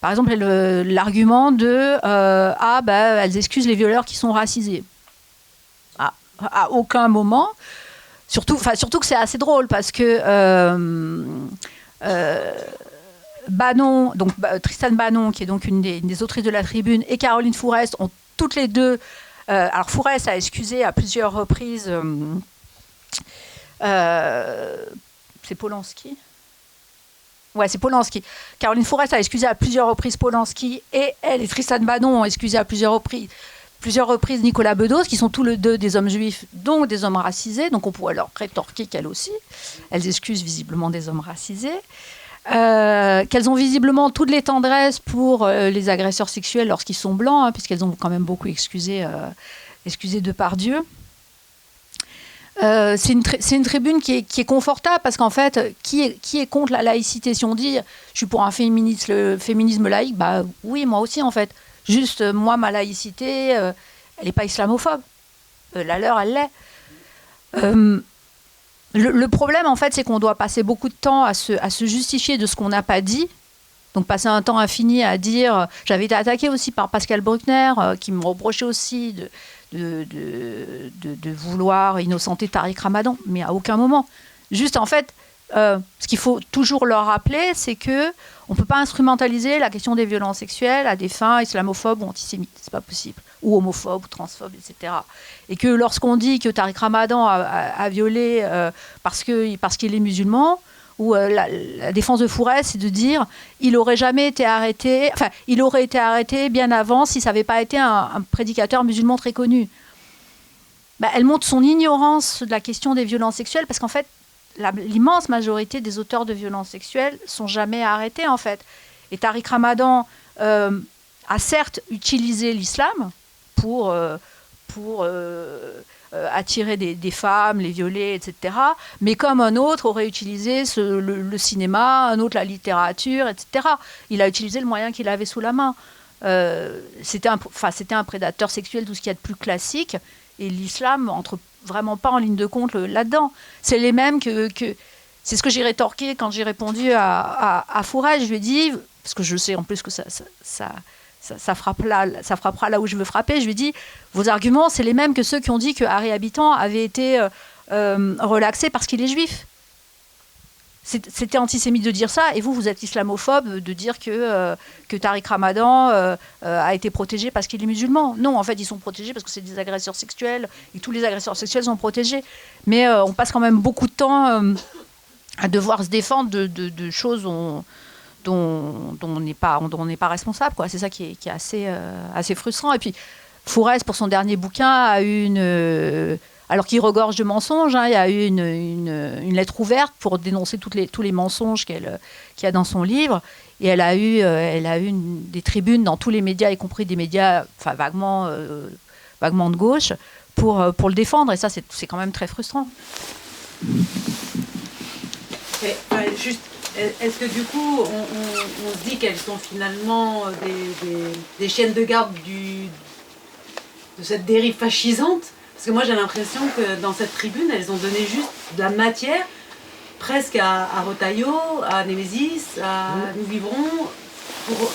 Par exemple, l'argument de elles excusent les violeurs qui sont racisés. À aucun moment. Surtout que c'est assez drôle parce que Bannon, donc Tristan Bannon, qui est donc une des autrices de la Tribune, et Caroline Fourest ont toutes les deux. Alors Fourest a excusé à plusieurs reprises. C'est Polanski. Ouais, c'est Polanski. Caroline Fourest a excusé à plusieurs reprises Polanski, et elle et Tristan Bannon ont excusé à plusieurs reprises Nicolas Bedos, qui sont tous les deux des hommes juifs, donc des hommes racisés. Donc on pourrait leur rétorquer qu'elles aussi. Elles excusent visiblement des hommes racisés. Qu'elles ont visiblement toutes les tendresses pour les agresseurs sexuels lorsqu'ils sont blancs, puisqu'elles ont quand même beaucoup excusé Depardieu. C'est une tribune qui est confortable parce qu'en fait, qui est contre la laïcité? Si on dit je suis pour un féminisme laïque, bah oui, moi aussi en fait. Juste, moi, ma laïcité, elle n'est pas islamophobe. La leur, elle l'est. Le problème, en fait, c'est qu'on doit passer beaucoup de temps à se justifier de ce qu'on n'a pas dit. Donc, passer un temps infini à dire... J'avais été attaquée aussi par Pascal Bruckner, qui me reprochait aussi de vouloir innocenter Tariq Ramadan, mais à aucun moment. Juste, en fait, ce qu'il faut toujours leur rappeler, c'est que on ne peut pas instrumentaliser la question des violences sexuelles à des fins islamophobes ou antisémites. C'est pas possible. Ou homophobes, ou transphobes, etc. Et que lorsqu'on dit que Tariq Ramadan a violé parce qu'il est musulman, ou la défense de Fourest, c'est de dire il aurait été arrêté bien avant si ça n'avait pas été un prédicateur musulman très connu. Elle montre son ignorance de la question des violences sexuelles parce qu'en fait, l'immense majorité des auteurs de violences sexuelles sont jamais arrêtés en fait. Et Tariq Ramadan a certes utilisé l'islam pour attirer des femmes, les violer, etc. Mais comme un autre aurait utilisé le cinéma, un autre la littérature, etc. Il a utilisé le moyen qu'il avait sous la main. C'était un prédateur sexuel, tout ce qu'il y a de plus classique. Et l'islam entre vraiment pas en ligne de compte là-dedans. C'est les mêmes que c'est ce que j'ai rétorqué quand j'ai répondu à Fourest. Je lui ai dit, parce que je sais en plus que ça frappera là où je veux frapper, je lui ai dit, vos arguments, c'est les mêmes que ceux qui ont dit que Harry Habitant avait été relaxé parce qu'il est juif. C'était antisémite de dire ça, et vous êtes islamophobe de dire que Tariq Ramadan a été protégé parce qu'il est musulman. Non, en fait, ils sont protégés parce que c'est des agresseurs sexuels, et tous les agresseurs sexuels sont protégés. Mais on passe quand même beaucoup de temps à devoir se défendre de choses dont on n'est pas responsable, quoi. C'est ça qui est assez frustrant. Et puis, Fourest, pour son dernier bouquin, a eu alors qu'il regorge de mensonges, il y a eu une lettre ouverte pour dénoncer tous les mensonges qu'il y a dans son livre. Et elle a eu des tribunes dans tous les médias, y compris des médias vaguement de gauche, pour le défendre. Et ça, c'est quand même très frustrant. Juste, est-ce que du coup, on se dit qu'elles sont finalement des chiennes de garde de cette dérive fascisante? Parce que moi j'ai l'impression que dans cette tribune, elles ont donné juste de la matière, presque à Retailleau, à Némésis, à Nous Vivrons, pour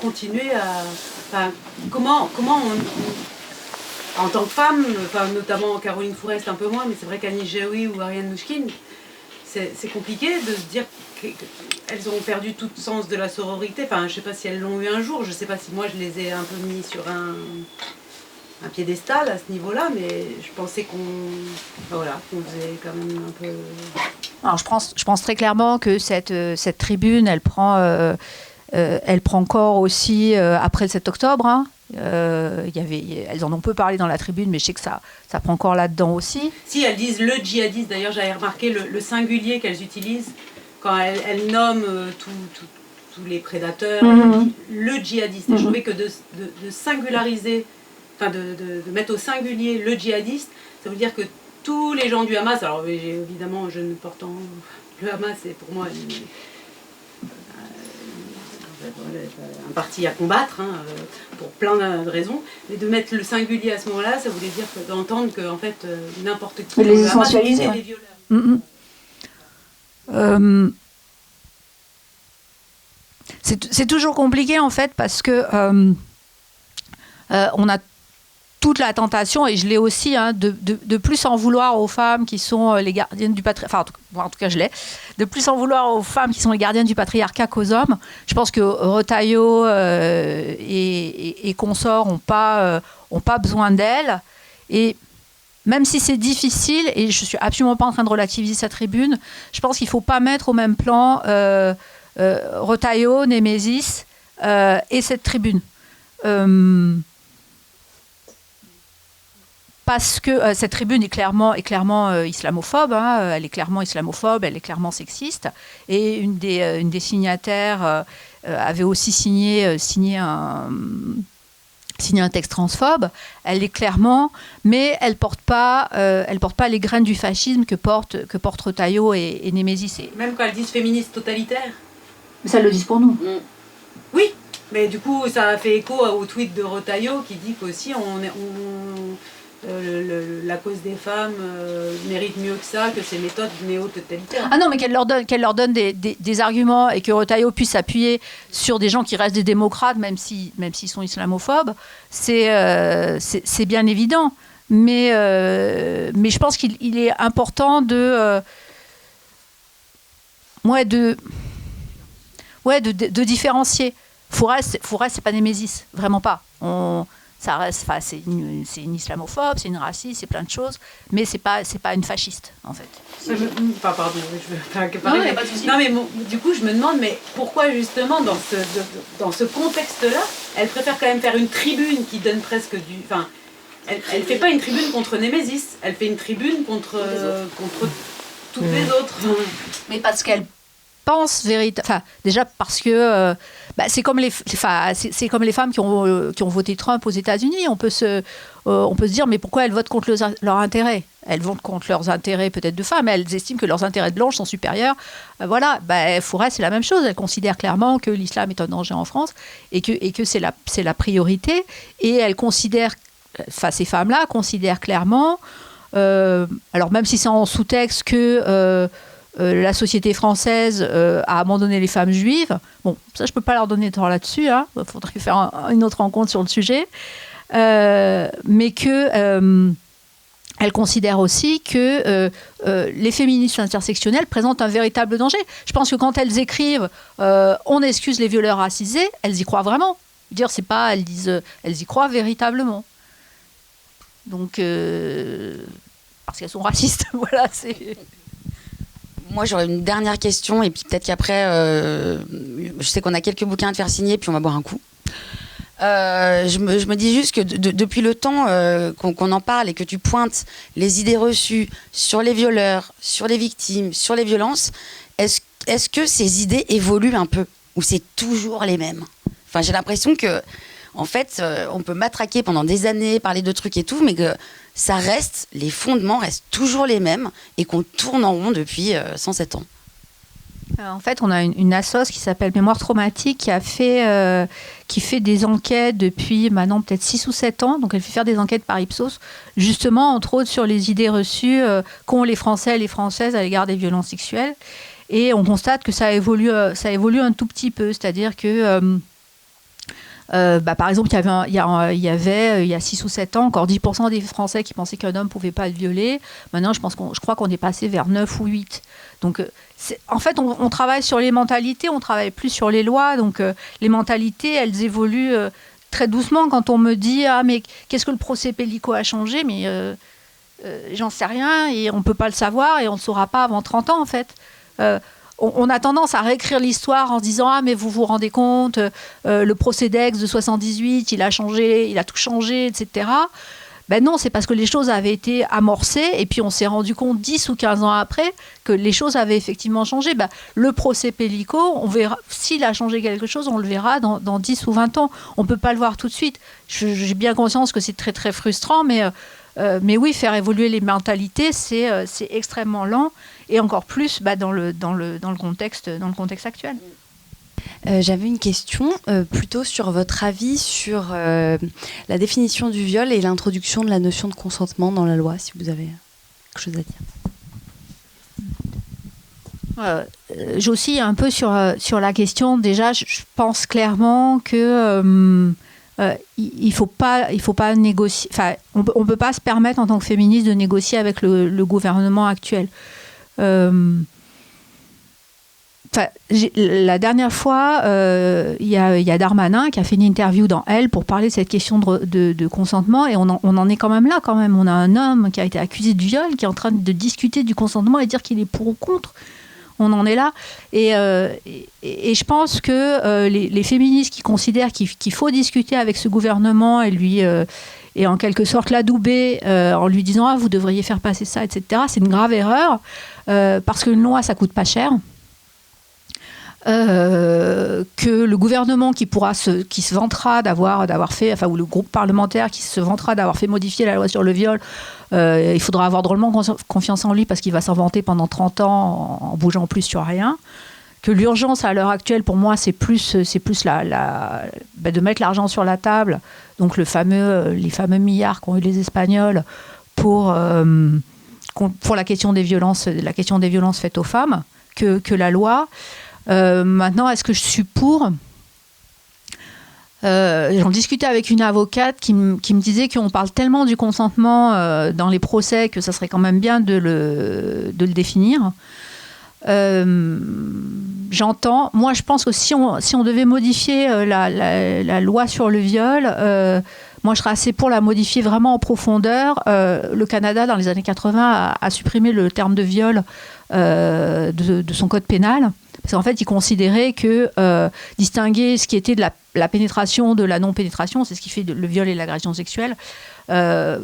continuer à... Comment on, en tant que femme, notamment Caroline Fourest un peu moins, mais c'est vrai qu'Annie Jaoui ou Ariane Nouchkine, c'est compliqué de se dire qu'elles ont perdu tout sens de la sororité. Je ne sais pas si elles l'ont eu un jour, je ne sais pas si moi je les ai un peu mis sur un piédestal à ce niveau-là, mais je pensais qu'on faisait quand même un peu... Alors, je pense très clairement que cette tribune, elle prend corps aussi après le 7 octobre. Elles en ont peu parlé dans la tribune, mais je sais que ça prend corps là-dedans aussi. Si, elles disent le djihadiste. D'ailleurs, j'avais remarqué le singulier qu'elles utilisent quand elles nomment tous les prédateurs. Elles disent le djihadiste. Et je trouvais que de singulariser, de mettre au singulier le djihadiste, ça veut dire que tous les gens du Hamas, alors évidemment, je ne portant le Hamas, c'est pour moi un parti à combattre, pour plein de raisons, mais de mettre le singulier à ce moment-là, ça voulait dire d'entendre que en fait, n'importe qui... Les essentialiser. Les violeurs. C'est toujours compliqué en fait parce que on a toute la tentation, et je l'ai aussi, de plus en vouloir aux femmes qui sont les gardiennes du patriarcat, enfin en tout cas je l'ai, de plus en vouloir aux femmes qui sont les gardiennes du patriarcat qu'aux hommes. Je pense que Retailleau et consorts n'ont pas besoin d'elles, et même si c'est difficile, et je ne suis absolument pas en train de relativiser sa tribune, je pense qu'il ne faut pas mettre au même plan Retailleau, Némésis et cette tribune. Parce que cette tribune est clairement islamophobe, elle est clairement islamophobe, elle est clairement sexiste. Et une des signataires avait aussi signé un texte transphobe. Elle est clairement, mais elle porte pas les graines du fascisme que portent Retailleau et Némésis. Même quand elles disent féministes totalitaires. Mais ça le disent pour nous. Oui, mais du coup ça a fait écho au tweet de Retailleau qui dit qu'aussi la cause des femmes mérite mieux que ça, que ces méthodes néo-totalitaires. Ah non, mais qu'elle leur donne des arguments, et que Retailleau puisse s'appuyer sur des gens qui restent des démocrates, même s'ils sont islamophobes, c'est bien évident. Mais je pense qu'il est important de différencier. Forest, c'est pas Némésis, vraiment pas. Ça reste, c'est une islamophobe, c'est une raciste, c'est plein de choses, mais c'est pas une fasciste en fait. Pardon, je veux pas parler. Non, mais du coup, je me demande, mais pourquoi justement dans ce contexte-là, elle préfère quand même faire une tribune qui donne presque du... Enfin, elle fait pas une tribune contre Némésis, elle fait une tribune contre toutes les autres. Mais parce qu'elle pense véritablement... Enfin, déjà parce que... c'est comme les femmes qui ont voté Trump aux États-Unis. On peut se dire, mais pourquoi elles votent contre leurs intérêts ? Elles votent contre leurs intérêts peut-être de femmes, mais elles estiment que leurs intérêts de blanches sont supérieurs. Forest, c'est la même chose. Elle considère clairement que l'islam est un danger en France et que c'est la priorité. Et elle considère, ces femmes-là considèrent clairement, alors même si c'est en sous-texte que... la société française a abandonné les femmes juives. Bon, ça, je ne peux pas leur donner de temps là-dessus. Il faudrait faire une autre rencontre sur le sujet. Mais qu'elle considère aussi que les féministes intersectionnelles présentent un véritable danger. Je pense que quand elles écrivent « on excuse les violeurs racisés », elles y croient vraiment. Elles y croient véritablement. Donc, parce qu'elles sont racistes, voilà, c'est... Moi, j'aurais une dernière question, et puis peut-être qu'après, je sais qu'on a quelques bouquins à te faire signer, puis on va boire un coup. Je me dis juste que depuis le temps qu'on en parle et que tu pointes les idées reçues sur les violeurs, sur les victimes, sur les violences, est-ce que ces idées évoluent un peu, ou c'est toujours les mêmes ? Enfin, j'ai l'impression que, en fait, on peut matraquer pendant des années, parler de trucs et tout, mais que les fondements restent toujours les mêmes et qu'on tourne en rond depuis 107 ans. En fait, on a une assoce qui s'appelle Mémoire traumatique qui fait des enquêtes depuis maintenant peut-être 6 ou 7 ans. Donc, elle fait faire des enquêtes par Ipsos, justement, entre autres, sur les idées reçues qu'ont les Français et les Françaises à l'égard des violences sexuelles. Et on constate que ça évolue un tout petit peu. C'est-à-dire que... par exemple, il y a 6 ou 7 ans, encore 10% des Français qui pensaient qu'un homme ne pouvait pas être violé. Maintenant, je crois qu'on est passé vers 9 ou 8. Donc, en fait, on travaille sur les mentalités, on travaille plus sur les lois. Donc, les mentalités, elles évoluent très doucement. Quand on me dit « Ah, mais qu'est-ce que le procès Pellico a changé ?» Mais j'en sais rien et on ne peut pas le savoir et on ne le saura pas avant 30 ans, en fait. On a tendance à réécrire l'histoire en se disant « Ah, mais vous vous rendez compte, le procès d'Aix de 78, il a tout changé, etc. » Ben non, c'est parce que les choses avaient été amorcées et puis on s'est rendu compte 10 ou 15 ans après que les choses avaient effectivement changé. Ben, le procès Pellico, on verra, s'il a changé quelque chose, on le verra dans 10 ou 20 ans. On ne peut pas le voir tout de suite. J'ai bien conscience que c'est très très frustrant, mais oui, faire évoluer les mentalités, c'est extrêmement lent. Et encore plus dans le contexte actuel. J'avais une question plutôt sur votre avis sur la définition du viol et l'introduction de la notion de consentement dans la loi, si vous avez quelque chose à dire. J'oscille un peu sur la question. Déjà, je pense clairement que il faut pas négocier. Enfin, on peut pas se permettre en tant que féministe de négocier avec le gouvernement actuel. La dernière fois, il y a Darmanin qui a fait une interview dans Elle pour parler de cette question de consentement, et on en est quand même là. Quand même, on a un homme qui a été accusé de viol, qui est en train de discuter du consentement et dire qu'il est pour ou contre. On en est là. Et je pense que les féministes qui considèrent qu'il faut discuter avec ce gouvernement et en quelque sorte l'adouber en lui disant « Ah, vous devriez faire passer ça, etc. », c'est une grave erreur, parce qu'une loi, ça coûte pas cher. Que le gouvernement qui se vantera d'avoir fait, enfin, ou le groupe parlementaire qui se vantera d'avoir fait modifier la loi sur le viol, il faudra avoir drôlement confiance en lui parce qu'il va s'en vanter pendant 30 ans en bougeant plus sur rien. Que l'urgence à l'heure actuelle, pour moi, c'est plus de mettre l'argent sur la table, donc les fameux milliards qu'ont eu les Espagnols pour la question des violences faites aux femmes, que la loi. Maintenant, est-ce que je suis pour ? J'en discutais avec une avocate qui me disait qu'on parle tellement du consentement dans les procès que ça serait quand même bien de le définir. J'entends. Moi, je pense que si on devait modifier la loi sur le viol, moi, je serais assez pour la modifier vraiment en profondeur. Le Canada, dans les années 80, a supprimé le terme de viol de son code pénal. Parce qu'en fait, ils considéraient que distinguer ce qui était de la pénétration de la non-pénétration, c'est ce qui fait le viol et l'agression sexuelle, ça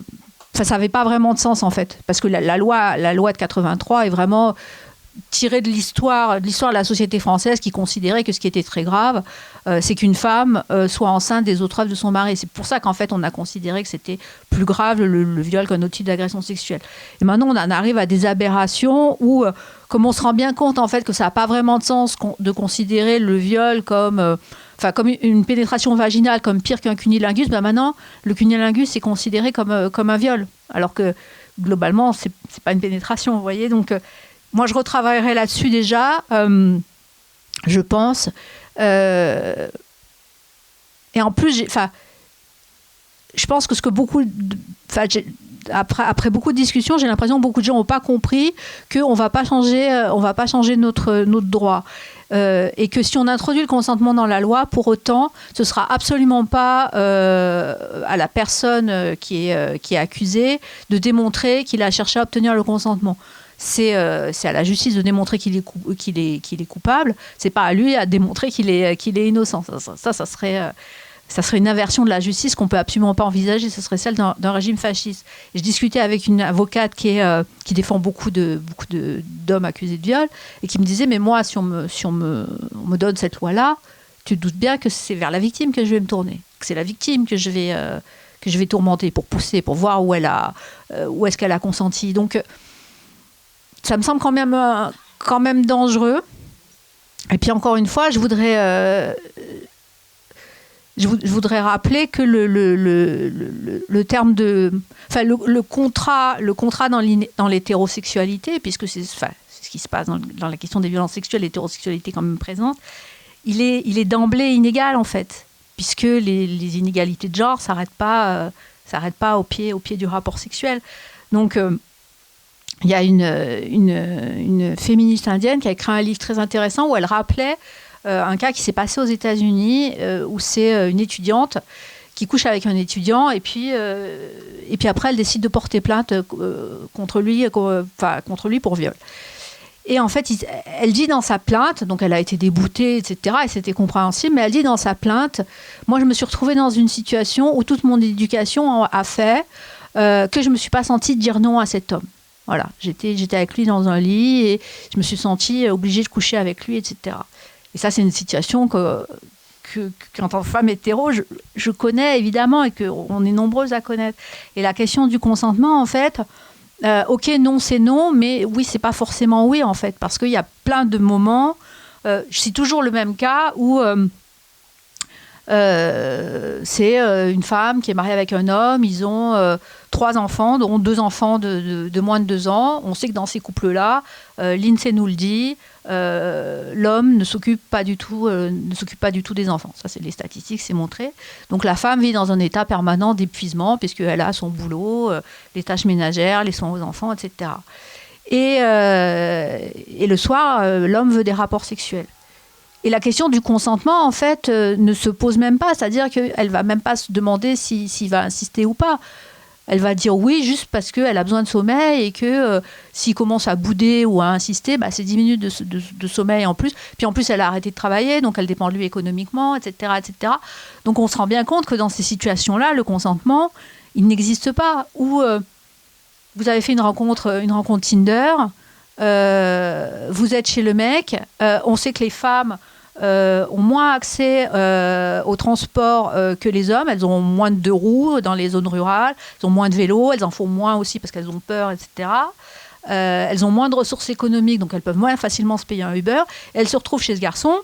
n'avait pas vraiment de sens, en fait. Parce que la loi de 83 est vraiment tirée de l'histoire de la société française qui considérait que ce qui était très grave, c'est qu'une femme soit enceinte des autres œuvres de son mari. C'est pour ça qu'en fait, on a considéré que c'était plus grave le viol qu'un autre type d'agression sexuelle. Et maintenant, on en arrive à des aberrations où, comme on se rend bien compte en fait que ça n'a pas vraiment de sens de considérer le viol comme une pénétration vaginale comme pire qu'un cunnilingus, maintenant, le cunnilingus est considéré comme un viol. Alors que, globalement, c'est pas une pénétration, vous voyez. Donc, moi, je retravaillerai là-dessus déjà, je pense. Et en plus, je pense que après beaucoup de discussions, j'ai l'impression que beaucoup de gens n'ont pas compris qu'on ne va pas changer notre droit. Et que si on introduit le consentement dans la loi, pour autant, ce ne sera absolument pas à la personne qui est accusée de démontrer qu'il a cherché à obtenir le consentement. C'est à la justice de démontrer qu'il est coupable. C'est pas à lui à démontrer qu'il est innocent. Ça serait une inversion de la justice qu'on peut absolument pas envisager. Ce serait celle d'un régime fasciste. Et je discutais avec une avocate qui défend beaucoup d'hommes accusés de viol et qui me disait, mais moi, si on me donne cette loi-là, tu te doutes bien que c'est vers la victime que je vais me tourner, que c'est la victime que je vais tourmenter pour pousser, pour voir où est-ce qu'elle a consenti. Donc ça me semble quand même dangereux. Et puis encore une fois, je voudrais rappeler que le terme de, enfin le contrat dans l'hétérosexualité, puisque c'est ce qui se passe dans la question des violences sexuelles, l'hétérosexualité est quand même présente, il est d'emblée inégal en fait, puisque les inégalités de genre s'arrêtent pas au pied du rapport sexuel. Donc il y a une féministe indienne qui a écrit un livre très intéressant où elle rappelait un cas qui s'est passé aux États-Unis où c'est une étudiante qui couche avec un étudiant et puis après elle décide de porter plainte contre lui pour viol. Et en fait, elle dit dans sa plainte, donc elle a été déboutée, etc., et c'était compréhensible, mais elle dit dans sa plainte, moi je me suis retrouvée dans une situation où toute mon éducation a fait que je ne me suis pas sentie dire non à cet homme. Voilà, j'étais avec lui dans un lit et je me suis sentie obligée de coucher avec lui, etc. Et ça, c'est une situation qu'en tant que femme hétéro, je connais évidemment et qu'on est nombreuses à connaître. Et la question du consentement, en fait, ok, non, c'est non, mais oui, c'est pas forcément oui, en fait, parce qu'il y a plein de moments Je cite toujours le même cas où c'est une femme qui est mariée avec un homme, ils ont 3 enfants, dont 2 enfants de moins de 2 ans. On sait que dans ces couples-là, l'INSEE nous le dit, l'homme ne s'occupe pas du tout des enfants. Ça, c'est les statistiques, c'est montré. Donc la femme vit dans un état permanent d'épuisement, puisqu'elle a son boulot, les tâches ménagères, les soins aux enfants, etc. Et le soir, l'homme veut des rapports sexuels. Et la question du consentement, en fait, ne se pose même pas. C'est-à-dire qu'elle ne va même pas se demander s'il va insister ou pas. Elle va dire oui juste parce qu'elle a besoin de sommeil et que s'il commence à bouder ou à insister, bah, c'est 10 minutes de sommeil en plus. Puis en plus, elle a arrêté de travailler, donc elle dépend de lui économiquement, etc., etc. Donc on se rend bien compte que dans ces situations-là, le consentement, il n'existe pas. Ou vous avez fait une rencontre Tinder, vous êtes chez le mec, on sait que les femmes ont moins accès au transport que les hommes. Elles ont moins de 2 roues dans les zones rurales, elles ont moins de vélos, elles en font moins aussi parce qu'elles ont peur, etc. Elles ont moins de ressources économiques, donc elles peuvent moins facilement se payer un Uber. Elles se retrouvent chez ce garçon.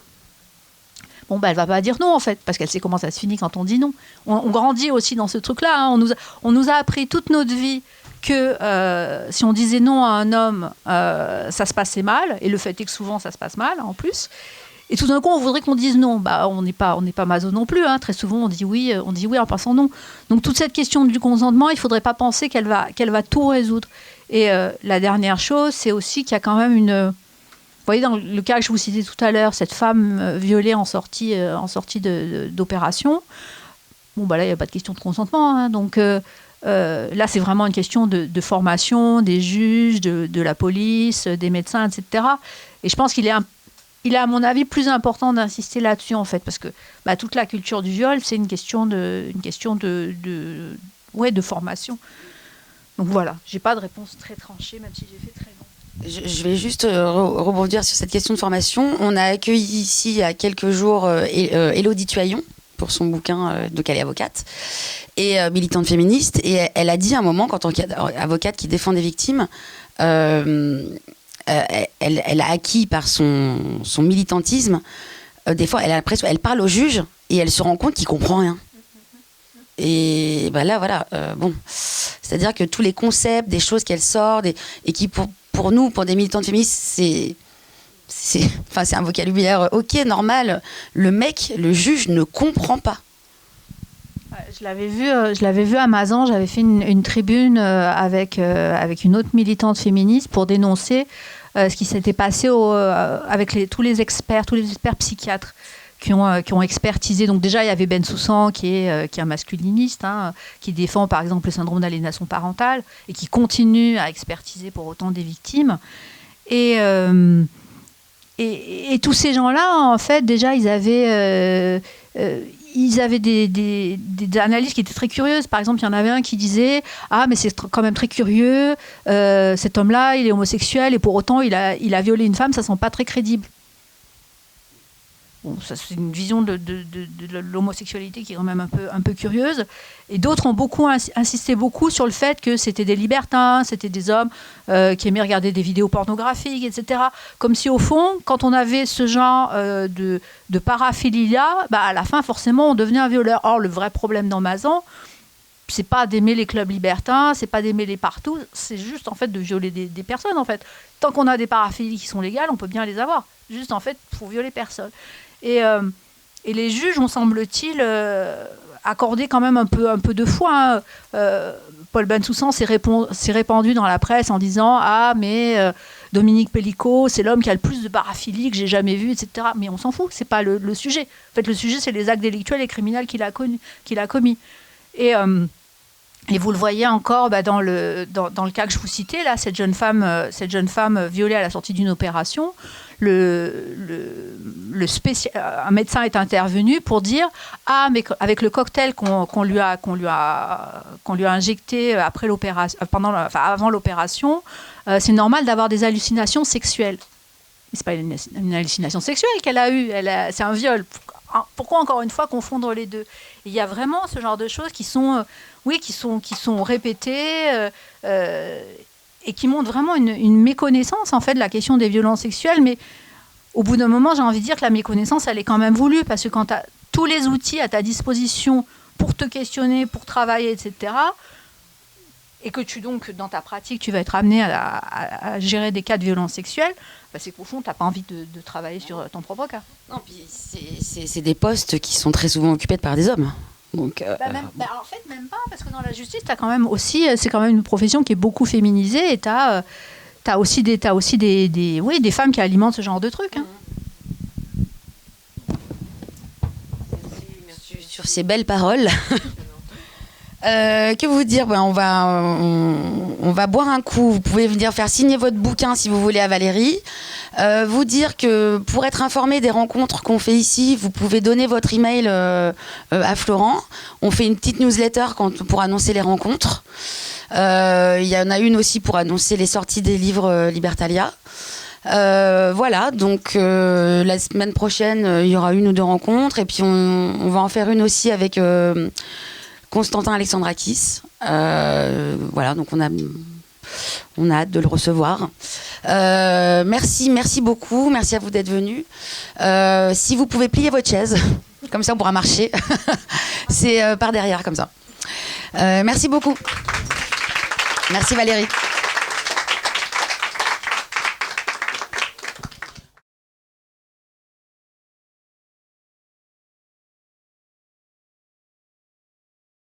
Bon, bah, elle va pas dire non, en fait, parce qu'elle sait comment ça se finit quand on dit non. On grandit aussi dans ce truc-là. Hein. On nous a appris toute notre vie que si on disait non à un homme, ça se passait mal. Et le fait est que souvent, ça se passe mal, en plus. Et tout d'un coup, on voudrait qu'on dise non. Bah, on n'est pas maso non plus. Hein. Très souvent, on dit oui en pensant non. Donc, toute cette question du consentement, il ne faudrait pas penser qu'elle va tout résoudre. Et la dernière chose, c'est aussi qu'il y a quand même une... Vous voyez, dans le cas que je vous citais tout à l'heure, cette femme violée en sortie d'opération, bon, bah là, il n'y a pas de question de consentement. Hein. Donc, là, c'est vraiment une question de formation des juges, de la police, des médecins, etc. Et je pense qu'il est à mon avis, plus important d'insister là-dessus, en fait, parce que toute la culture du viol, c'est une question de formation. Donc voilà, j'ai pas de réponse très tranchée, même si j'ai fait très long. Je vais juste rebondir sur cette question de formation. On a accueilli ici, il y a quelques jours, Élodie Tuaillon, pour son bouquin, donc elle est avocate, et militante féministe, et elle a dit à un moment, qu'en tant qu'avocate qui défend des victimes, elle a acquis par son militantisme, des fois elle a l'impression, elle parle au juge et elle se rend compte qu'il comprend rien. Et bah là voilà, bon, c'est-à-dire que tous les concepts, des choses qu'elle sort, et qui pour nous, pour des militantes féministes, c'est un vocabulaire normal. Le mec, le juge ne comprend pas. Je l'avais vu à Mazan, j'avais fait une tribune avec une autre militante féministe pour dénoncer ce qui s'était passé avec tous les experts psychiatres qui ont expertisé. Donc déjà, il y avait Bensoussan qui est un masculiniste, hein, qui défend par exemple le syndrome d'aliénation parentale et qui continue à expertiser pour autant des victimes. Et tous ces gens-là, en fait, déjà, ils avaient des analyses qui étaient très curieuses. Par exemple, il y en avait un qui disait « Ah, mais c'est quand même très curieux, cet homme-là, il est homosexuel et pour autant, il a violé une femme, ça ne semble pas très crédible. » Bon, ça, c'est une vision de l'homosexualité qui est quand même un peu curieuse. Et d'autres ont insisté beaucoup sur le fait que c'était des libertins, c'était des hommes qui aimaient regarder des vidéos pornographiques, etc. Comme si, au fond, quand on avait ce genre de paraphilie-là, à la fin, forcément, on devenait un violeur. Or, le vrai problème dans Mazan, c'est pas d'aimer les clubs libertins, c'est pas d'aimer les partout, c'est juste, en fait, de violer des personnes, en fait. Tant qu'on a des paraphilies qui sont légales, on peut bien les avoir. Juste, en fait, pour violer personne. Et les juges ont, semble-t-il, accordé quand même un peu de foi. Hein. Paul Bensoussan s'est répandu dans la presse en disant « Ah, mais Dominique Pellicot, c'est l'homme qui a le plus de paraphilie que j'ai jamais vu, etc. » Mais on s'en fout, c'est pas le sujet. En fait, le sujet, c'est les actes délictuels et criminels qu'il a commis. Et vous le voyez encore dans le cas que je vous citais, là, cette jeune femme violée à la sortie d'une opération. Un médecin est intervenu pour dire « Ah, mais avec le cocktail qu'on lui a injecté après l'opération, avant l'opération, c'est normal d'avoir des hallucinations sexuelles. » Mais ce n'est pas une hallucination sexuelle qu'elle a eue, c'est un viol. Pourquoi, encore une fois, confondre les deux? Il y a vraiment ce genre de choses qui sont répétées et qui montrent vraiment une méconnaissance, en fait, de la question des violences sexuelles. Mais au bout d'un moment, j'ai envie de dire que la méconnaissance, elle est quand même voulue, parce que quand tu as tous les outils à ta disposition pour te questionner, pour travailler, etc., et que donc, dans ta pratique, tu vas être amené à gérer des cas de violence sexuelle, c'est qu'au fond, tu n'as pas envie de travailler sur ton propre cas. Non, puis c'est des postes qui sont très souvent occupés par des hommes. Donc, en fait, même pas, parce que dans la justice, t'as quand même aussi, c'est quand même une profession qui est beaucoup féminisée, et tu as aussi des femmes qui alimentent ce genre de trucs. Hein. Sur ces belles paroles. Que vous dire, on va boire un coup. Vous pouvez venir faire signer votre bouquin si vous voulez à Valérie. Vous dire que pour être informé des rencontres qu'on fait ici, vous pouvez donner votre email à Florent. On fait une petite newsletter pour annoncer les rencontres. Il y en a une aussi pour annoncer les sorties des livres Libertalia. Voilà, donc la semaine prochaine, il y aura 1 ou 2 rencontres. Et puis on va en faire une aussi avec Constantin Alexandrakis. Voilà, donc on a hâte de le recevoir. Merci beaucoup. Merci à vous d'être venus. Si vous pouvez plier votre chaise, comme ça on pourra marcher. C'est par derrière, comme ça. Merci beaucoup. Merci Valérie.